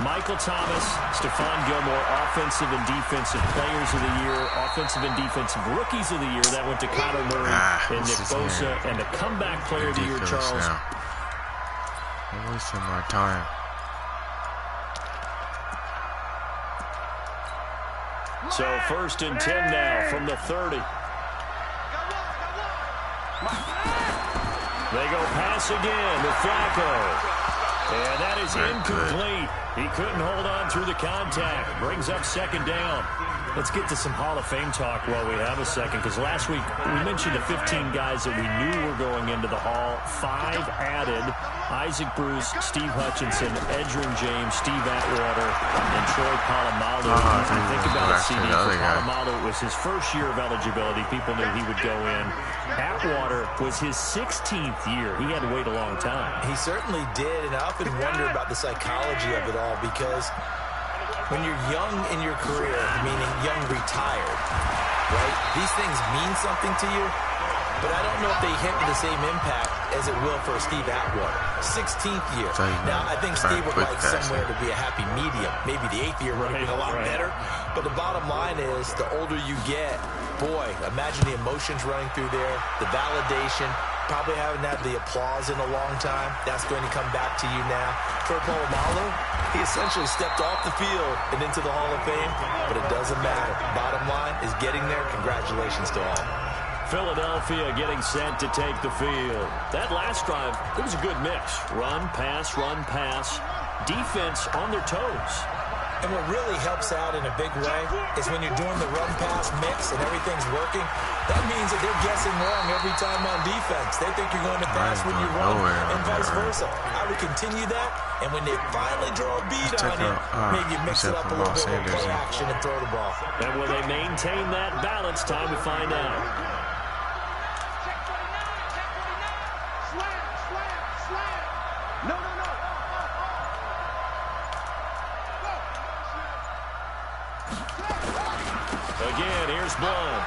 Michael Thomas, Stephon Gilmore, Offensive and Defensive Players of the Year, Offensive and Defensive Rookies of the Year. That went to Kyler Murray and Nick Bosa. And the Comeback Player of the Year, Charles. I'm wasting my time. So first and 10 now from the 30. They go pass again with Flacco. And that is incomplete. He couldn't hold on through the contact. Brings up second down. Let's get to some Hall of Fame talk while we have a second, because last week we mentioned the 15 guys that we knew were going into the Hall. 5 added: Isaac Bruce, Steve Hutchinson, Edgerrin James, Steve Atwater, and Troy Polamalu. If you think about it, CD, for Polamalu, it was his first year of eligibility. People knew he would go in. Atwater was his 16th year. He had to wait a long time. He certainly did, and I often wonder about the psychology of it all, because when you're young in your career, meaning young retired, right, these things mean something to you, but I don't know if they hit with the same impact as it will for Steve Atwater. 16th year. Now, I think Steve would like somewhere to be a happy medium. Maybe the 8th year would have been a lot better. But the bottom line is, the older you get, boy, imagine the emotions running through there, the validation, probably haven't had the applause in a long time. That's going to come back to you now. For Polamalu, he essentially stepped off the field and into the Hall of Fame, but it doesn't matter. Bottom line is getting there. Congratulations to all. Philadelphia getting set to take the field. That last drive, it was a good mix. Run, pass, defense on their toes. And what really helps out in a big way is when you're doing the run-pass mix and everything's working, that means that they're guessing wrong every time on defense. They think you're going to pass when you run, and vice versa. I would continue that, and when they finally draw a beat on it, maybe mix it up a little bit with play action and throw the ball. And will they maintain that balance? Time to find out. Again, here's Blunt.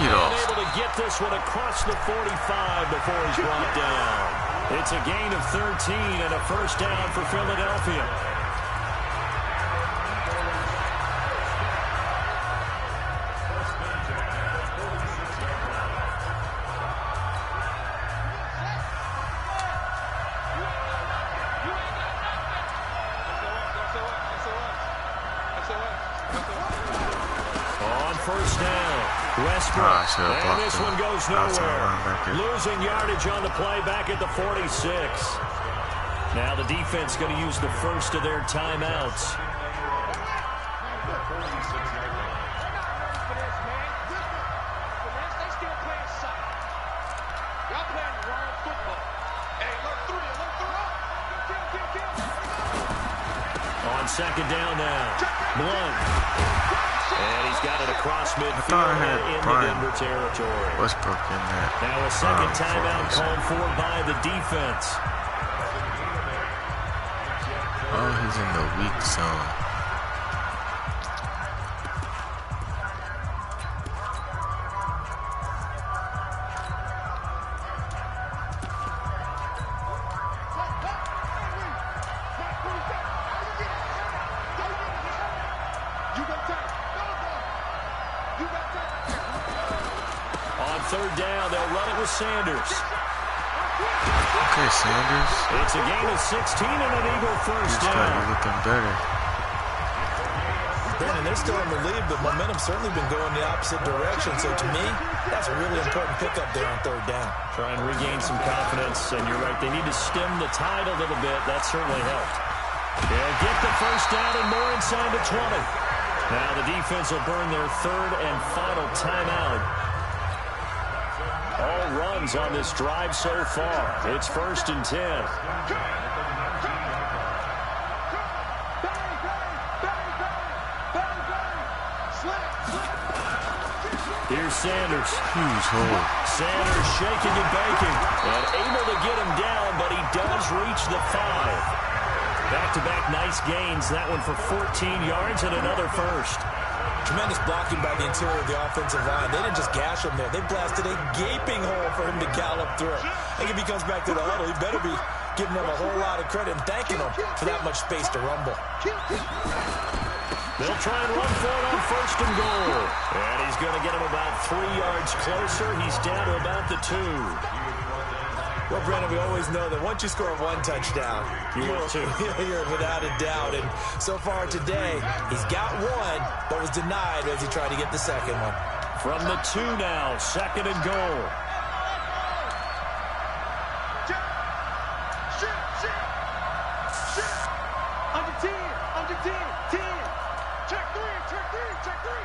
Able to get this one across the 45 before he's brought down. It's a gain of 13 and a first down for Philadelphia. First down. Westbrook. And this one goes nowhere. Losing yardage on the play back at the 46. Now the defense going to use the first of their timeouts. On second down now. Blunt. And he's got it across midfield and in the Denver territory. Westbrook in that. Now a second timeout called for by the defense. Oh, he's in the weak zone. Third down, they'll run it with Sanders. Okay, Sanders. It's a gain of 16 and an Eagle first down. He's looking better. they're still in the lead, but momentum's certainly been going the opposite direction. So to me, that's a really important pickup there on third down. Try and regain some confidence, and you're right, they need to stem the tide a little bit. That certainly helped. They'll get the first down and more inside the 20. Now the defense will burn their third and final timeout. All runs on this drive so far. It's 1st and 10. Here's Sanders. Huge hole. Sanders shaking and baking and able to get him down, but he does reach the 5. Back-to-back nice gains. That one for 14 yards and another first. Tremendous blocking by the interior of the offensive line. They didn't just gash him there. They blasted a gaping hole for him to gallop through. I think if he comes back to the huddle, he better be giving them a whole lot of credit and thanking them for that much space to rumble. They'll try and run for it on 1st and goal. And he's going to get him about 3 yards closer. He's down to about the 2. Well, Brandon, we always know that once you score one touchdown, you're without a doubt. And so far today, he's got one, but was denied as he tried to get the second one. From the 2 now, 2nd and goal. Under 10, under 10, 10. Check 3, check 3, check 3.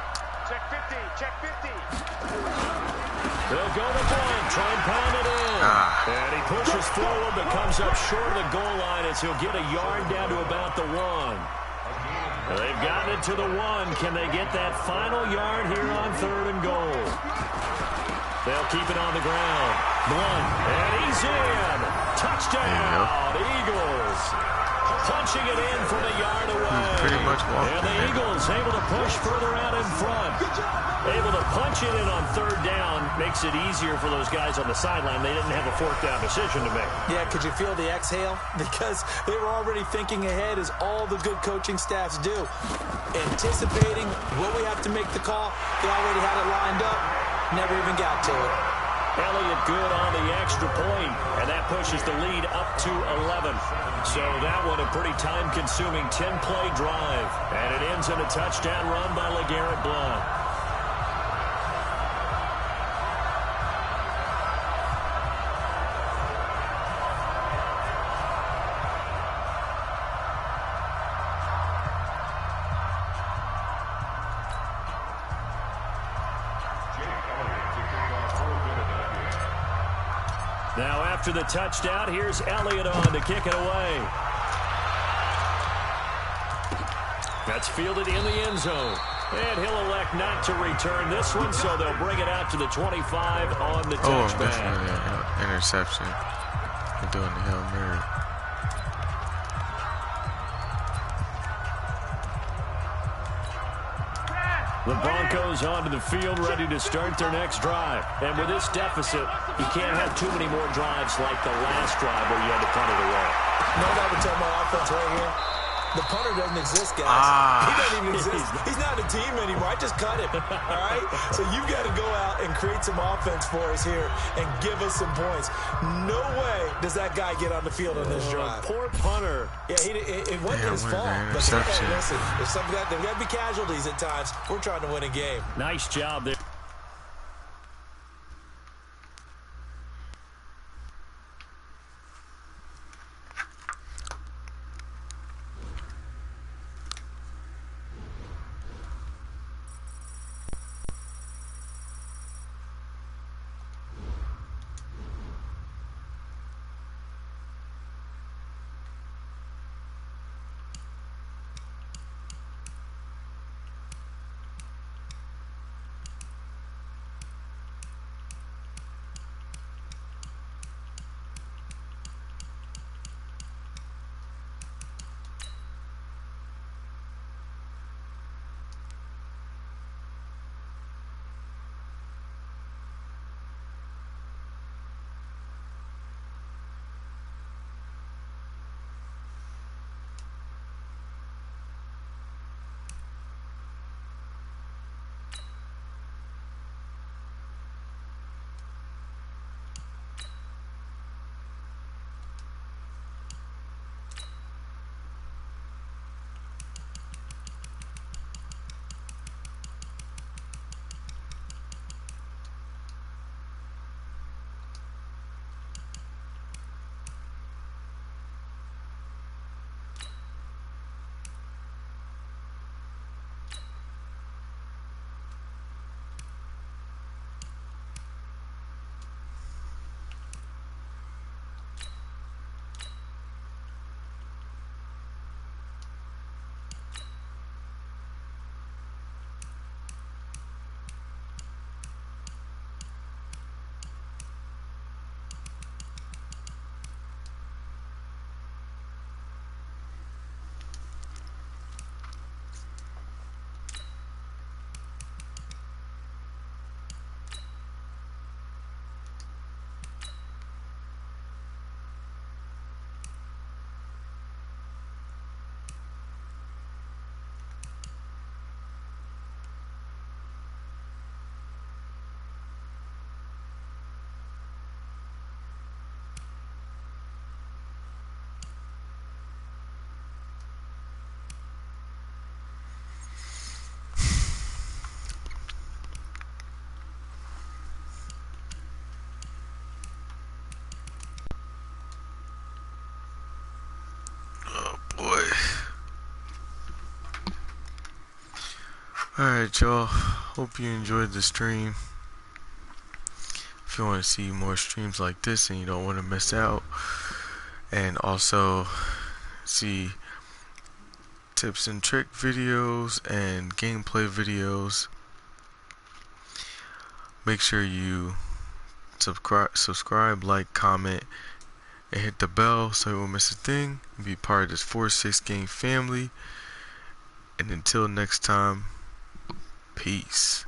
Check 50, check 50. They'll go to blank, try and pound it in. And he pushes forward, but comes up short of the goal line as he'll get a yard down to about the 1. They've gotten it to the 1. Can they get that final yard here on 3rd and goal? They'll keep it on the ground. Blunt, and he's in. Touchdown, Eagles. Punching it in from a yard away. Pretty much walking. And the Eagles able to push further out in front. Able to punch it in on 3rd down. Makes it easier for those guys on the sideline. They didn't have a 4th down decision to make. Yeah, could you feel the exhale? Because they were already thinking ahead, as all the good coaching staffs do. Anticipating, will we have to make the call? They already had it lined up. Never even got to it. Elliott good on the extra point, and that pushes the lead up to 11. So that one a pretty time-consuming 10-play drive. And it ends in a touchdown run by LeGarrette Blount. Now after the touchdown, here's Elliott on to kick it away. That's fielded in the end zone. And he'll elect not to return this one, so they'll bring it out to the 25 on the touchback. Definitely an interception. They're doing the Hail Mary. The Broncos onto the field, ready to start their next drive. And with this deficit, you can't have too many more drives like the last drive where you had to punt it away. No doubt we tell my offense right here. The punter doesn't exist, guys. He doesn't even exist. He's not a team anymore. I just cut him. All right? So you've got to go out and create some offense for us here and give us some points. No way does that guy get on the field on this drive. Poor punter. Yeah, it wasn't his fault. But hey, listen, there's got to be casualties at times. We're trying to win a game. Nice job there. Alright, y'all. Hope you enjoyed the stream. If you want to see more streams like this and you don't want to miss out, and also see tips and trick videos and gameplay videos, make sure you subscribe, like, comment, and hit the bell so you won't miss a thing. Be part of this 4-6 game family. And until next time, peace.